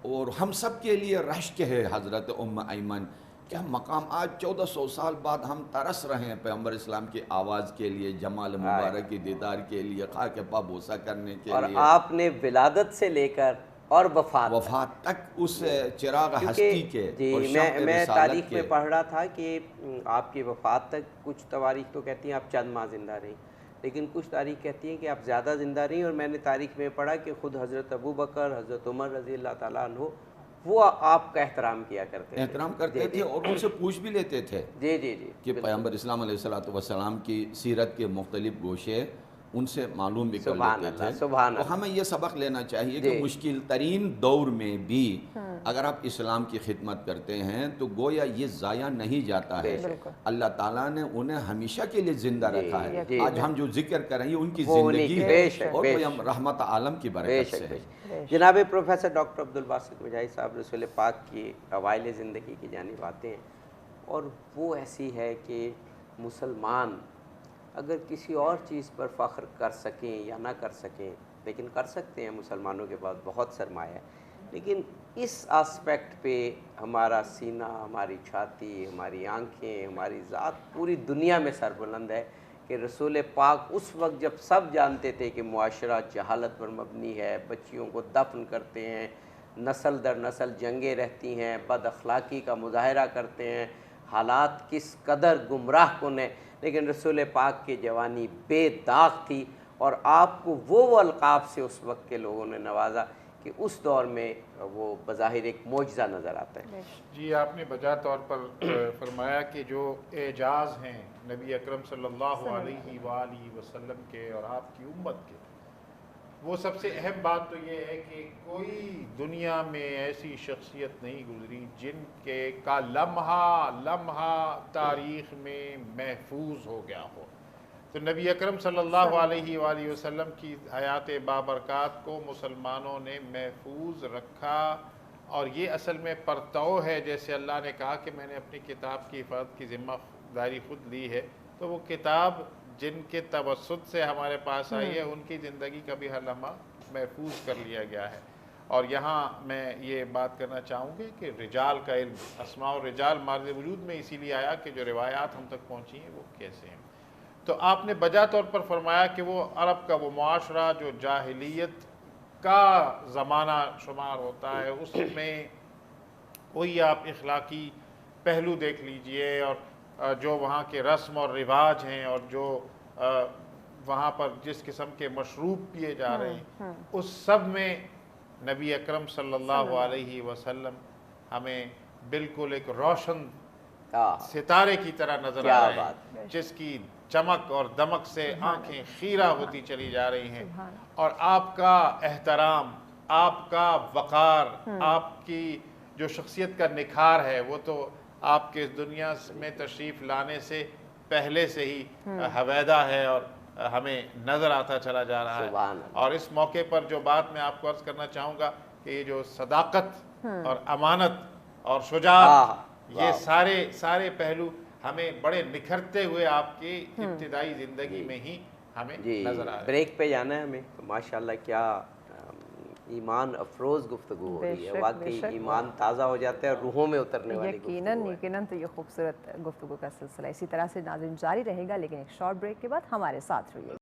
اور ہم سب کے لیے رشک ہے حضرت ام ایمن. کیا مقام، آج 1400 سال بعد ہم ترس رہے ہیں پیغمبر اسلام کی آواز کے لیے، جمال مبارک کی دیدار کے لیے، خاک پا بوسہ کرنے کے لیے. اور آپ نے ولادت سے لے کر اور وفات تک اس چراغ ہستی کے. میں تاریخ میں پڑھ رہا تھا کہ آپ کی وفات تک کچھ تواریخ تو کہتی ہیں آپ چند ماہ زندہ رہی، لیکن کچھ تاریخ کہتی ہیں کہ آپ زیادہ زندہ رہی. اور میں نے تاریخ میں پڑھا کہ خود حضرت ابو بکر، حضرت عمر رضی اللہ تعالیٰ عنہ وہ آپ کا احترام کیا کرتے تھے، احترام کرتے تھے اور ان سے پوچھ بھی لیتے تھے کہ پیغمبر اسلام علیہ السلام کی سیرت کے مختلف گوشے ان سے معلوم بھی کر لیتے تھے. تو ہمیں یہ سبق لینا چاہیے کہ مشکل ترین دور میں بھی اگر آپ اسلام کی خدمت کرتے ہیں تو گویا یہ ضائع نہیں جاتا ہے. اللہ تعالیٰ نے انہیں ہمیشہ کے لیے زندہ رکھا ہے. آج ہم جو ذکر کر رہے ہیں ان کی زندگی ہے اور رحمت عالم کی برکت سے ہے. جناب پروفیسر ڈاکٹر عبدالباسط مجاہد صاحب رسول پاک کی اوائل زندگی کی جانب آتے ہیں، اور وہ ایسی ہے کہ مسلمان اگر کسی اور چیز پر فخر کر سکیں یا نہ کر سکیں، لیکن کر سکتے ہیں، مسلمانوں کے پاس بہت سرمایہ ہے، لیکن اس آسپیکٹ پہ ہمارا سینہ، ہماری چھاتی، ہماری آنکھیں، ہماری ذات پوری دنیا میں سربلند ہے کہ رسول پاک اس وقت جب سب جانتے تھے کہ معاشرہ جہالت پر مبنی ہے، بچیوں کو دفن کرتے ہیں، نسل در نسل جنگیں رہتی ہیں، بد اخلاقی کا مظاہرہ کرتے ہیں، حالات کس قدر گمراہ کن ہیں، لیکن رسول پاک کی جوانی بے داغ تھی، اور آپ کو وہ القاب سے اس وقت کے لوگوں نے نوازا کہ اس دور میں وہ بظاہر ایک معجزہ نظر آتا ہے۔ جی، آپ نے بجا طور پر فرمایا کہ جو اعجاز ہیں نبی اکرم صلی اللہ علیہ وآلہ وسلم کے اور آپ کی امت کے، وہ سب سے اہم بات تو یہ ہے کہ کوئی دنیا میں ایسی شخصیت نہیں گزری جن کے کا لمحہ لمحہ تاریخ میں محفوظ ہو گیا ہو۔ تو نبی اکرم صلی اللہ علیہ وآلہ وسلم کی حیات بابرکات کو مسلمانوں نے محفوظ رکھا، اور یہ اصل میں پرتو ہے، جیسے اللہ نے کہا کہ میں نے اپنی کتاب کی حفاظت کی ذمہ داری خود لی ہے، تو وہ کتاب جن کے توسط سے ہمارے پاس آئی ہے ان کی زندگی کا بھی ہر لمحہ محفوظ کر لیا گیا ہے۔ اور یہاں میں یہ بات کرنا چاہوں گی کہ رجال کا علم، اسماء الرجال مارز وجود میں اسی لیے آیا کہ جو روایات ہم تک پہنچی ہیں وہ کیسے ہیں۔ تو آپ نے بجا طور پر فرمایا کہ وہ عرب کا وہ معاشرہ جو جاہلیت کا زمانہ شمار ہوتا ہے، اس میں کوئی آپ اخلاقی پہلو دیکھ لیجئے، اور جو وہاں کے رسم اور رواج ہیں، اور جو وہاں پر جس قسم کے مشروب پیے جا رہے ہیں، اس سب میں نبی اکرم صلی اللہ علیہ وسلم ہمیں بالکل ایک روشن ستارے کی طرح نظر آ رہے ہیں، جس کی چمک اور دمک سے آنکھیں خیرہ ہوتی چلی جا رہی ہیں، اور آپ کا احترام، آپ کا وقار، آپ کی جو شخصیت کا نکھار ہے وہ تو آپ کے اس دنیا میں تشریف لانے سے پہلے سے ہی حویدہ ہے اور ہمیں نظر آتا چلا جا رہا ہے۔ اور اس موقع پر جو بات میں آپ کو عرض کرنا چاہوں گا کہ یہ جو صداقت اور امانت اور شجاعت، یہ سارے پہلو ہمیں بڑے نکھرتے ہوئے آپ کی ابتدائی زندگی میں ہی ہمیں نظر آ رہے ہیں۔ بریک پہ جانا ہے ہمیں، تو ماشاءاللہ کیا ایمان افروز گفتگو ہو رہی ہے، واقعی ایمان تازہ ہو جاتا ہے اور روحوں میں اترنے والی گفتگو ہے۔ یقیناً تو یہ خوبصورت گفتگو کا سلسلہ اسی طرح سے ناظرین جاری رہے گا، لیکن ایک شارٹ بریک کے بعد ہمارے ساتھ رہیے۔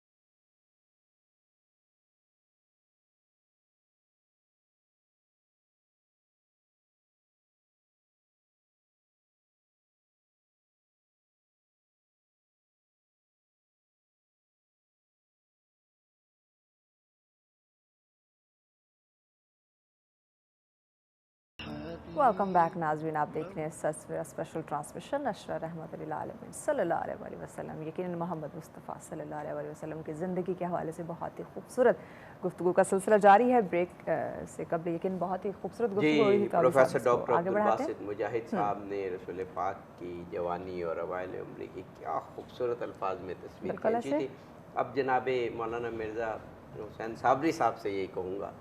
ویلکم بیک ناظرین، آپ دیکھ رہے ہیں اسپیشل ٹرانسمیشن نشرہ رحمت للعالمین صلی اللہ علیہ وسلم۔ یقیناً محمد مصطفیٰ صلی اللہ علیہ وسلم کی زندگی کے حوالے سے بہت ہی خوبصورت گفتگو کا سلسلہ جاری ہے۔ بریک سے قبل یقیناً بہت ہی خوبصورت گفتگو ہو رہی تھی۔ پروفیسر ڈاکٹر عبدالباسط مجاہد صاحب نے رسول پاک کی جوانی اور اوائل عمر کی کیا خوبصورت الفاظ میں تصویر کھینچی تھی۔ اب جناب مولانا مرزا حسین صابری صاحب سے یہی کہوں گا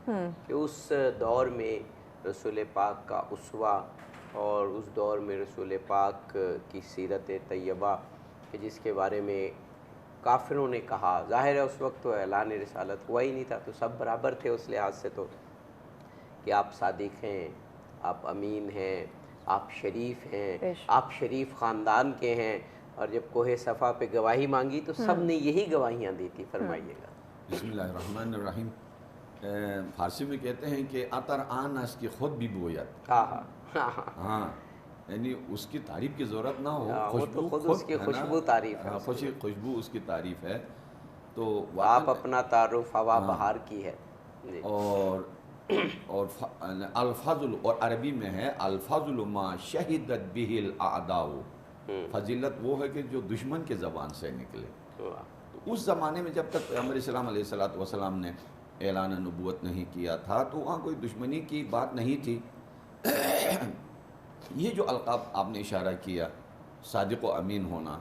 کہ اس دور میں رسول پاک کا اسوہ، اور اس دور میں رسول پاک کی سیرت طیبہ کہ جس کے بارے میں کافروں نے کہا، ظاہر ہے اس وقت تو اعلان رسالت ہوا ہی نہیں تھا، تو سب برابر تھے اس لحاظ سے، تو کہ آپ صادق ہیں، آپ امین ہیں، آپ شریف ہیں، آپ شریف خاندان کے ہیں، اور جب کوہ صفا پہ گواہی مانگی تو سب نے یہی گواہیاں دی تھی۔ فرمائیے گا۔ بسم اللہ الرحمن الرحیم۔ فارسی میں کہتے ہیں کہ عطر آن اس کی خود بھی بویت، ہاں، یعنی اس کی تعریف کی ضرورت نہ ہو، خوشبو خود اس کی خوشبو تعریف ہے، خوشبو اس کی تعریف ہے۔ تو آپ اپنا تعارف ہوا بہار کی ہے، اور الفضل، اور عربی میں ہے الفضل ما شہدت به الاعداء، فضیلت وہ ہے کہ جو دشمن کے زبان سے نکلے۔ تو اس زمانے میں جب تک پیغمبر اسلام علیہ السلام نے اعلان نبوت نہیں کیا تھا تو وہاں کوئی دشمنی کی بات نہیں تھی۔ یہ جو القاب آپ نے اشارہ کیا، صادق و امین ہونا،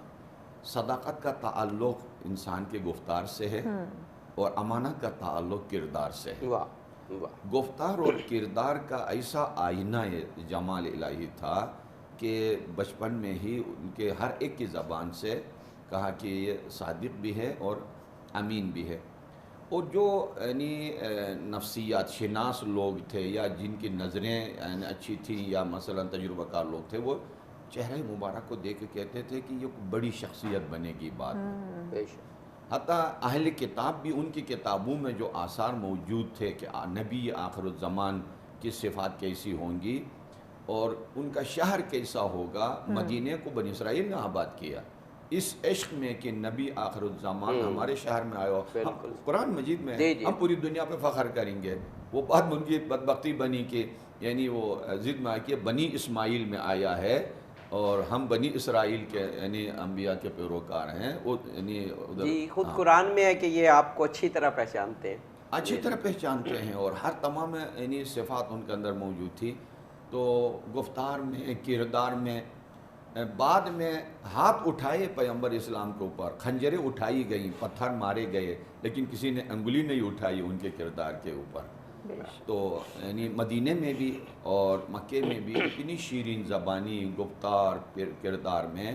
صداقت کا تعلق انسان کے گفتار سے ہے، اور امانت کا تعلق کردار سے ہے۔ گفتار اور کردار کا ایسا آئینہ جمال الہی تھا کہ بچپن میں ہی ان کے ہر ایک کی زبان سے کہا کہ یہ صادق بھی ہے اور امین بھی ہے۔ اور جو یعنی نفسیات شناس لوگ تھے یا جن کی نظریں اچھی تھیں یا مثلا تجربہ کار لوگ تھے، وہ چہرے مبارک کو دیکھ کے کہتے تھے کہ یہ بڑی شخصیت بنے گی بات. بے شک. حتیٰ اہل کتاب بھی ان کی کتابوں میں جو آثار موجود تھے کہ نبی آخر الزمان کی صفات کیسی ہوں گی اور ان کا شہر کیسا ہوگا. مدینہ کو بنی اسرائیل نے آباد کیا اس عشق میں کہ نبی آخر الزمان ہمارے شہر میں آیا ہو. قرآن مجید میں ہم پوری دنیا پہ فخر کریں گے. وہ بات ان کی بدبختی بنی کہ یعنی وہ ضد میں آئی کہ بنی اسماعیل میں آیا ہے اور ہم بنی اسرائیل کے یعنی انبیاء کے پیروکار ہیں. وہ یعنی جی خود قرآن میں ہے کہ یہ آپ کو اچھی طرح پہچانتے ہیں. اچھی طرح پہچانتے ہیں اور ہر تمام یعنی صفات ان کے اندر موجود تھی. تو گفتار میں کردار میں بعد میں ہاتھ اٹھائے پیغمبر اسلام کے اوپر, خنجریں اٹھائی گئیں, پتھر مارے گئے, لیکن کسی نے انگلی نہیں اٹھائی ان کے کردار کے اوپر. تو یعنی مدینہ میں بھی اور مکے میں بھی اتنی شیرین زبانی گفتار کردار میں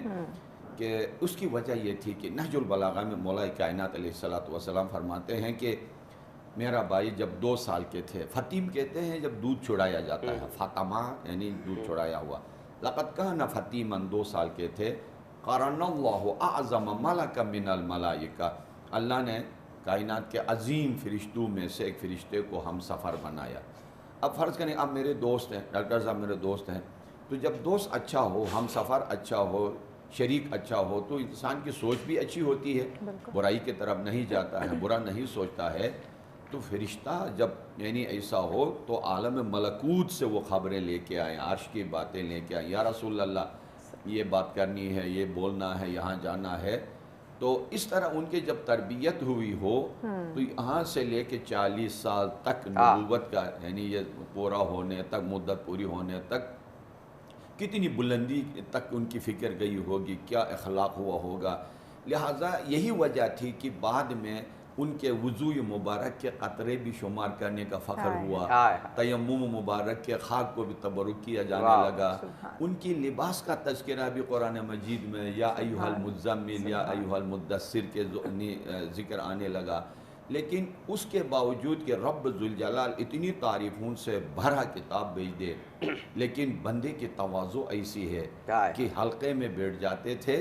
کہ اس کی وجہ یہ تھی کہ نہج البلاغہ میں مولا کائنات علیہ السلام فرماتے ہیں کہ میرا بھائی جب 2 سال کے تھے, فطیم کہتے ہیں جب دودھ چھڑایا جاتا ہے, فاطمہ یعنی دودھ چھڑایا ہوا, لقد کان فطیما 2 سال کے تھے, قرن اللہ اعظم ملک من الملائکہ, اللہ نے کائنات کے عظیم فرشتوں میں سے ایک فرشتے کو ہم سفر بنایا. اب فرض کریں آپ میرے دوست ہیں, ڈاکٹر صاحب میرے دوست ہیں, تو جب دوست اچھا ہو, ہم سفر اچھا ہو, شریک اچھا ہو, تو انسان کی سوچ بھی اچھی ہوتی ہے, برائی کی طرف نہیں جاتا ہے, برا نہیں سوچتا ہے. تو فرشتہ جب یعنی ایسا ہو تو عالم ملکوت سے وہ خبریں لے کے آئیں, عرش کی باتیں لے کے آئیں, یا رسول اللہ یہ بات کرنی ہے, یہ بولنا ہے, یہاں جانا ہے. تو اس طرح ان کی جب تربیت ہوئی ہو تو یہاں سے لے کے 40 سال تک نبوت کا یعنی یہ پورا ہونے تک, مدت پوری ہونے تک کتنی بلندی تک ان کی فکر گئی ہوگی, کیا اخلاق ہوا ہوگا. لہٰذا یہی وجہ تھی کہ بعد میں ان کے وضوء مبارک کے قطرے بھی شمار کرنے کا فخر ہوا, تیمم مبارک کے خاک کو بھی تبرک کیا جانے لگا. ان کی لباس کا تذکرہ بھی قرآن مجید میں یا ایھا المزمل یا ایھا المدثر کے ذکر آنے لگا. لیکن اس کے باوجود کہ رب ذوالجلال اتنی تعریفوں سے بھرا کتاب بھیج دے, لیکن بندے کی تواضع ایسی ہے کہ حلقے میں بیٹھ جاتے تھے,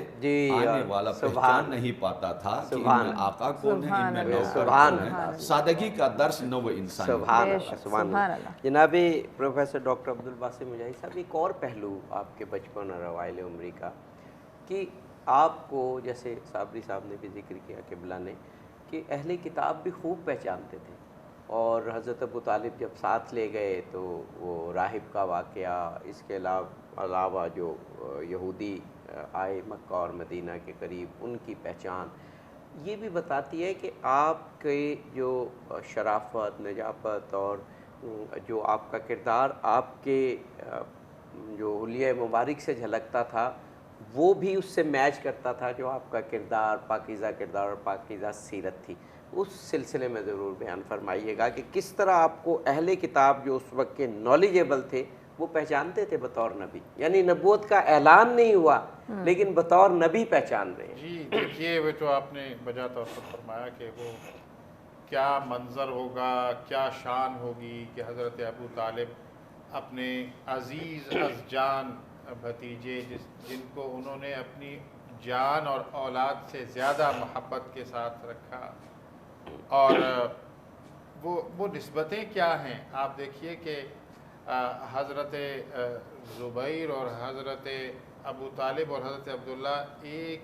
آنے والا پہچان نہیں پاتا تھا کہ ان میں آقا کون ہے, ان میں نوکر کون ہے. سادگی کا درس نو انسان. سبحان اللہ. جناب پروفیسر ڈاکٹر عبدالباسط مجاہد صاحب, ایک اور پہلو آپ کے بچپن اور اوائل عمری کا کہ آپ کو جیسے صابری صاحب نے بھی ذکر کیا قبلہ نے کہ اہل کتاب بھی خوب پہچانتے تھے, اور حضرت ابو طالب جب ساتھ لے گئے تو وہ راہب کا واقعہ, اس کے علاوہ جو یہودی آئے مکہ اور مدینہ کے قریب, ان کی پہچان یہ بھی بتاتی ہے کہ آپ کے جو شرافت, نجابت اور جو آپ کا کردار آپ کے جو حلیہ مبارک سے جھلکتا تھا وہ بھی اس سے میچ کرتا تھا جو آپ کا کردار, پاکیزہ کردار اور پاکیزہ سیرت تھی. اس سلسلے میں ضرور بیان فرمائیے گا کہ کس طرح آپ کو اہل کتاب جو اس وقت کے نالجیبل تھے وہ پہچانتے تھے بطور نبی, یعنی نبوت کا اعلان نہیں ہوا لیکن بطور نبی پہچان رہے ہیں. جی دیکھیے وہ تو آپ نے بجا طور پر فرمایا کہ وہ کیا منظر ہوگا, کیا شان ہوگی کہ حضرت ابو طالب اپنے عزیز از جان بھتیجے جن کو انہوں نے اپنی جان اور اولاد سے زیادہ محبت کے ساتھ رکھا, اور وہ نسبتیں کیا ہیں. آپ دیکھیے کہ حضرت زبیر اور حضرت ابو طالب اور حضرت عبداللہ ایک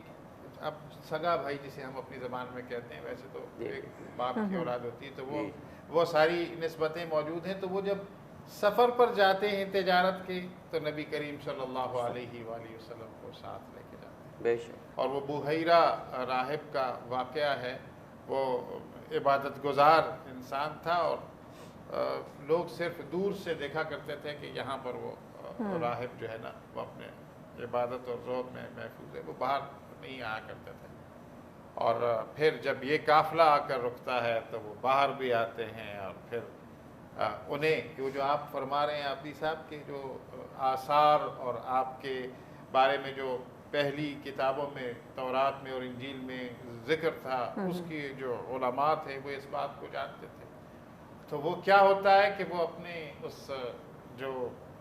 اب سگا بھائی جسے ہم اپنی زبان میں کہتے ہیں, ویسے تو ایک باپ کی اولاد ہوتی ہے, تو وہ ساری نسبتیں موجود ہیں. تو وہ جب سفر پر جاتے ہیں تجارت کے تو نبی کریم صلی اللہ علیہ وآلہ وسلم کو ساتھ لے کے جاتے ہیں. بے شک. اور وہ بحیرہ راہب کا واقعہ ہے, وہ عبادت گزار انسان تھا اور لوگ صرف دور سے دیکھا کرتے تھے کہ یہاں پر وہ راہب جو ہے نا وہ اپنے عبادت اور زہد میں محفوظ ہے, وہ باہر نہیں آیا کرتے تھے. اور پھر جب یہ قافلہ آ کر رکتا ہے تو وہ باہر بھی آتے ہیں, اور پھر انہیں جو آپ فرما رہے ہیں عابدی صاحب کے جو آثار اور آپ کے بارے میں جو پہلی کتابوں میں تورات میں اور انجیل میں ذکر تھا, اس کی جو علماء تھے وہ اس بات کو جانتے تھے. تو وہ کیا ہوتا ہے کہ وہ اپنے اس جو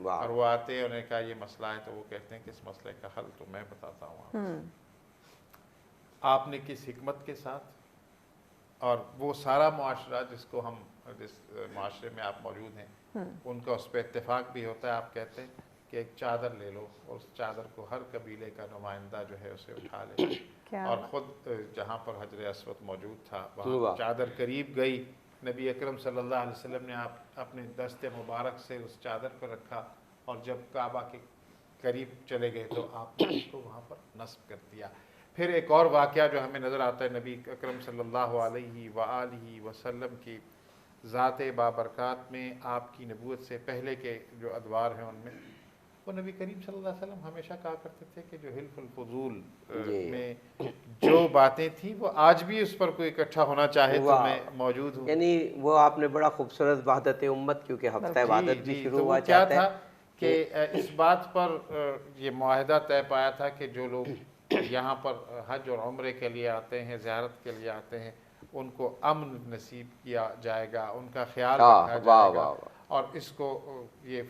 اور وہ آتے ہیں، انہیں کہا یہ مسئلہ ہے، تو وہ کہتے ہیں کہ اس مسئلے کا حل تو میں بتاتا ہوں آپ نے کس حکمت کے ساتھ، اور وہ سارا معاشرہ جس معاشرے میں آپ موجود ہیں ان کا اس پہ اتفاق بھی ہوتا ہے. آپ کہتے ہیں کہ ایک چادر لے لو اور اس چادر کو ہر قبیلے کا نمائندہ جو ہے اسے اٹھا لے، اور خود جہاں پر حجر اسود موجود تھا وہاں چادر قریب گئی، نبی اکرم صلی اللہ علیہ وسلم نے اپنے دست مبارک سے اس چادر پر رکھا، اور جب کعبہ کے قریب چلے گئے تو آپ نے اس کو وہاں پر نصب کر دیا. پھر ایک اور واقعہ جو ہمیں نظر آتا ہے نبی اکرم صلی اللہ علیہ وآلہ وسلم کی ذات بابرکات میں، آپ کی نبوت سے پہلے کے جو ادوار ہیں ان میں، وہ نبی کریم صلی اللہ علیہ وسلم ہمیشہ کہا کرتے تھے کہ جو حلف الفضول میں جو باتیں تھیں وہ آج بھی اس پر کوئی اکٹھا ہونا چاہے تو میں موجود ہوں. یعنی وہ آپ نے بڑا خوبصورت وحدت امت، کیونکہ ہفتہ وحدت بھی شروع ہوا کیا تھا کہ اس بات پر یہ معاہدہ طے پایا تھا کہ جو لوگ یہاں پر حج اور عمرے کے لیے آتے ہیں، زیارت کے لیے آتے ہیں، ان کو امن نصیب کیا جائے گا، ان کا خیال رکھا جائے گا، اور اس کو یہ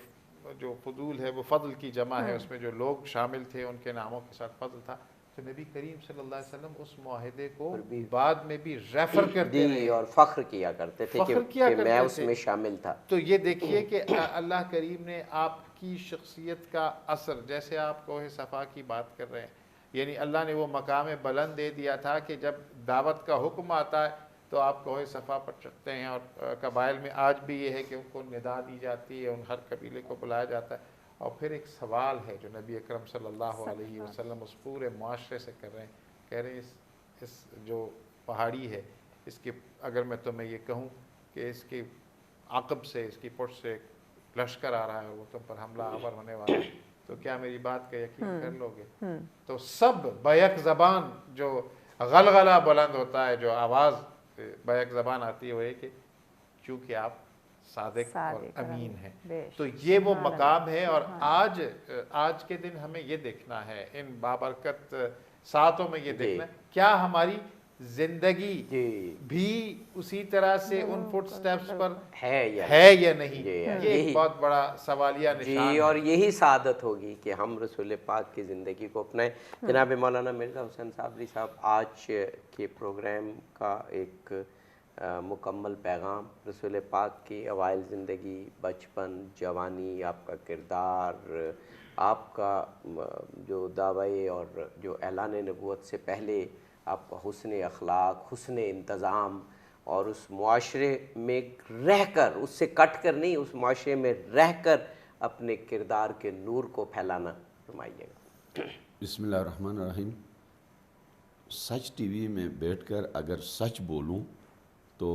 جو فضول ہے وہ فضل کی جمع ہے، اس میں جو لوگ شامل تھے ان کے ناموں کے ساتھ فضل تھا. تو نبی کریم صلی اللہ علیہ وسلم اس معاہدے کو بعد میں بھی ریفر کرتے رہے اور فخر کیا کرتے تھے کہ میں اس میں شامل تھا. تو یہ دیکھیے کہ اللہ کریم نے آپ کی شخصیت کا اثر، جیسے آپ کوہ صفا کی بات کر رہے ہیں، یعنی اللہ نے وہ مقام بلند دے دیا تھا کہ جب دعوت کا حکم آتا ہے تو آپ کوہ صفا پر چڑھتے ہیں، اور قبائل میں آج بھی یہ ہے کہ ان کو ندا دی جاتی ہے، ان ہر قبیلے کو بلایا جاتا ہے. اور پھر ایک سوال ہے جو نبی اکرم صلی اللہ علیہ وسلم اس پورے معاشرے سے کر رہے ہیں، کہہ رہے ہیں اس جو پہاڑی ہے اس کی، اگر میں تمہیں یہ کہوں کہ اس کی عقب سے، اس کی پشت سے لشکر آ رہا ہے، وہ تم پر حملہ آور ہونے والا ہے، تو کیا میری بات کا یقین کر لو گے؟ تو سب بیک زبان جو غلغلہ بلند ہوتا ہے، جو آواز بیک زبان آتی ہے، وہ یہ کہ چونکہ آپ صادق اور امین ہیں. تو یہ وہ مقام ہے. اور آج کے دن ہمیں یہ دیکھنا ہے، ان بابرکت ساعتوں میں یہ دیکھنا ہے کیا ہماری زندگی بھی اسی طرح سے ان فٹ سٹیپس پر ہے یا نہیں. یہ ایک بہت بڑا سوالیہ نشان ہے. اور یہی سعادت ہوگی کہ ہم رسول پاک کی زندگی کو اپنائیں. جناب مولانا مرزا حسین صابری صاحب، آج کے پروگرام کا ایک مکمل پیغام رسول پاک کی اوائل زندگی، بچپن، جوانی، آپ کا کردار، آپ کا جو دعوی اور جو اعلان نبوت سے پہلے آپ کا حسن اخلاق، حسن انتظام، اور اس معاشرے میں رہ کر، اس سے کٹ کر نہیں، اس معاشرے میں رہ کر اپنے کردار کے نور کو پھیلانا فرمائیے گا. بسم اللہ الرحمن الرحیم. سچ ٹی وی میں بیٹھ کر اگر سچ بولوں تو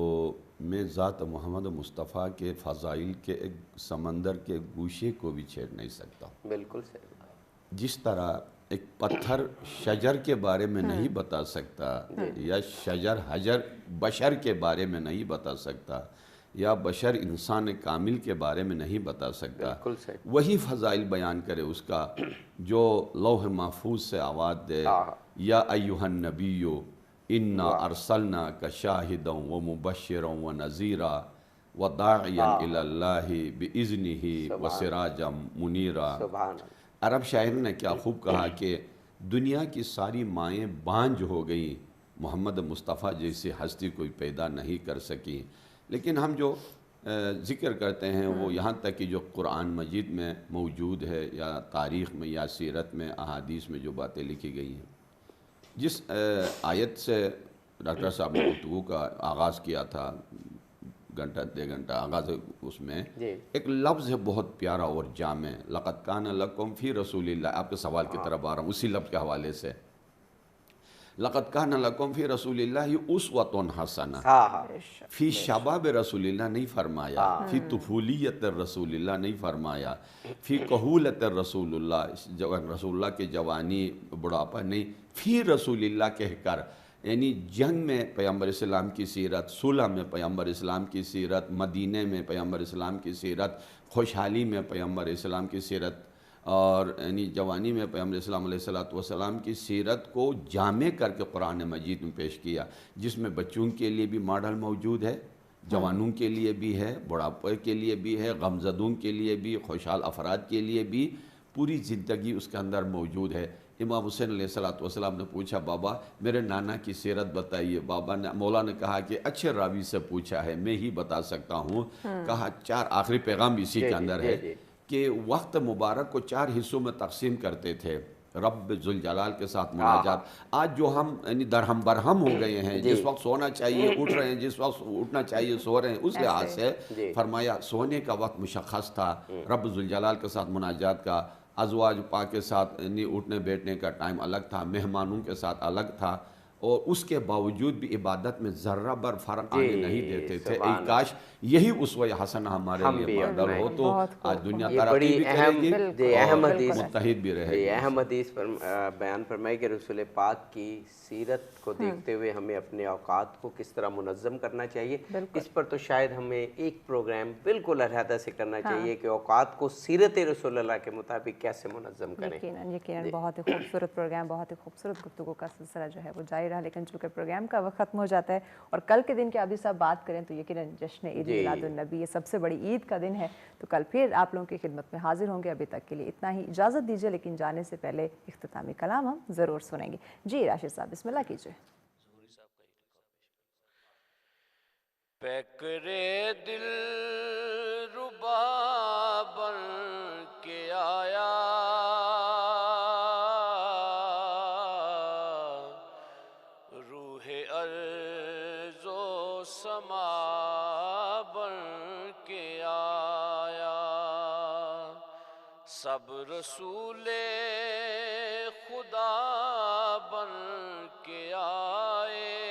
میں ذات محمد مصطفیٰ کے فضائل کے ایک سمندر کے گوشے کو بھی چھیڑ نہیں سکتا. بالکل صحیح. جس طرح ایک پتھر شجر کے بارے میں نہیں بتا سکتا، یا شجر حجر بشر کے بارے میں نہیں بتا سکتا، یا بشر انسان کامل کے بارے میں نہیں بتا سکتا، وہی فضائل بیان کرے اس کا جو لوح محفوظ سے آواز دے، یا ایہا النبیو انا ارسلناک شاہدا و مبشرا و نذیرا و داعیا الی اللہ باذنہ و سراجا منیرا. عرب شاعر نے کیا خوب کہا کہ دنیا کی ساری مائیں بانجھ ہو گئیں، محمد مصطفیٰ جیسی ہستی کوئی پیدا نہیں کر سکی. لیکن ہم جو ذکر کرتے ہیں وہ یہاں تک کہ جو قرآن مجید میں موجود ہے، یا تاریخ میں، یا سیرت میں، احادیث میں جو باتیں لکھی گئی ہیں، جس آیت سے ڈاکٹر صاحب نے گفتگو کا آغاز کیا تھا، گھنٹہ 1.5 گھنٹہ آغاز اس میں ایک لفظ ہے بہت پیارا اور جامع، لقد کان لکم فی رسول اللہ. آپ کے سوال کی طرف آ رہا ہوں اسی لفظ کے حوالے سے. لقد کان لکم فی رسول اللہ اسوۃ حسنہ. فی شباب رسول اللہ نہیں فرمایا، فی طفولیت رسول اللہ نہیں فرمایا، فی کہولت رسول اللہ کے جوانی بڑھاپا نہیں، فی رسول اللہ کہہ کر، یعنی جنگ میں پیغمبر اسلام کی سیرت، صلح میں پیغمبر اسلام کی سیرت، مدینہ میں پیغمبر اسلام کی سیرت، خوشحالی میں پیغمبر اسلام کی سیرت، اور یعنی جوانی میں پیغمبر اسلام علیہ السلام کی سیرت کو جامع کر کے قرآن مجید میں پیش کیا، جس میں بچوں کے لیے بھی ماڈل موجود ہے، جوانوں کے لیے بھی ہے، بڑھاپے کے لیے بھی ہے، غمزدوں کے لیے بھی، خوشحال افراد کے لیے بھی، پوری زندگی اس کے اندر موجود ہے۔ امام حسین علیہ السلام نے پوچھا بابا میرے نانا کی سیرت بتائیے، بابا نے مولا نے کہا کہ اچھے راوی سے پوچھا ہے، میں ہی بتا سکتا ہوں۔ کہا چار، آخری پیغام اسی کے اندر ہے کہ وقت مبارک کو 4 حصوں میں تقسیم کرتے تھے، رب ذوالجلال کے ساتھ مناجات۔ آج جو ہم یعنی درہم برہم ہو گئے ہیں، جس وقت سونا چاہیے اٹھ رہے ہیں، جس وقت اٹھنا چاہیے سو رہے ہیں، اس لحاظ سے فرمایا سونے کا وقت مشخص تھا، رب ذوالجلال کے ساتھ مناجات کا، ازواج پاک کے ساتھ یعنی اٹھنے بیٹھنے کا ٹائم الگ تھا، مہمانوں کے ساتھ الگ تھا، اور اس کے باوجود بھی عبادت میں ذرہ بر فرق آنے نہیں دیتے تھے۔ ای کاش یہی اسوہ حسنہ ہمارے لیے مادر ہو تو آج دنیا ترقی بھی کرے گی اور متحد بھی رہے گی۔ اہم حدیث بیان فرمائی کہ رسول پاک کی سیرت کو دیکھتے ہوئے ہمیں اپنے اوقات کو کس طرح منظم کرنا چاہیے، اس پر تو شاید ہمیں ایک پروگرام بالکل علیحدہ سے کرنا چاہیے کہ اوقات کو سیرت رسول اللہ کے مطابق کیسے منظم کریں۔ یقیناً بہت ہی خوبصورت پروگرام، بہت ہی خوبصورت گفتگو کا سلسلہ جو ہے وہ جاری رہا، لیکن چونکہ پروگرام کا وقت ختم ہو جاتا ہے اور کل کے دن کے ابھی صاحب بات کریں تو یقیناً جشن عید میلاد النبی، یہ سب سے بڑی عید کا دن ہے، تو کل پھر آپ لوگوں کی خدمت میں حاضر ہوں گے۔ ابھی تک کے لیے اتنا ہی، اجازت دیجیے، لیکن جانے سے پہلے اختتامی کلام ہم ضرور سنیں گے۔ جی راشد صاحب بسم اللہ کیجیے۔ پیکرے دل ربا بن کے آیا، روح ارض و سما بن کے آیا، سب رسول خدا بن کے آئے،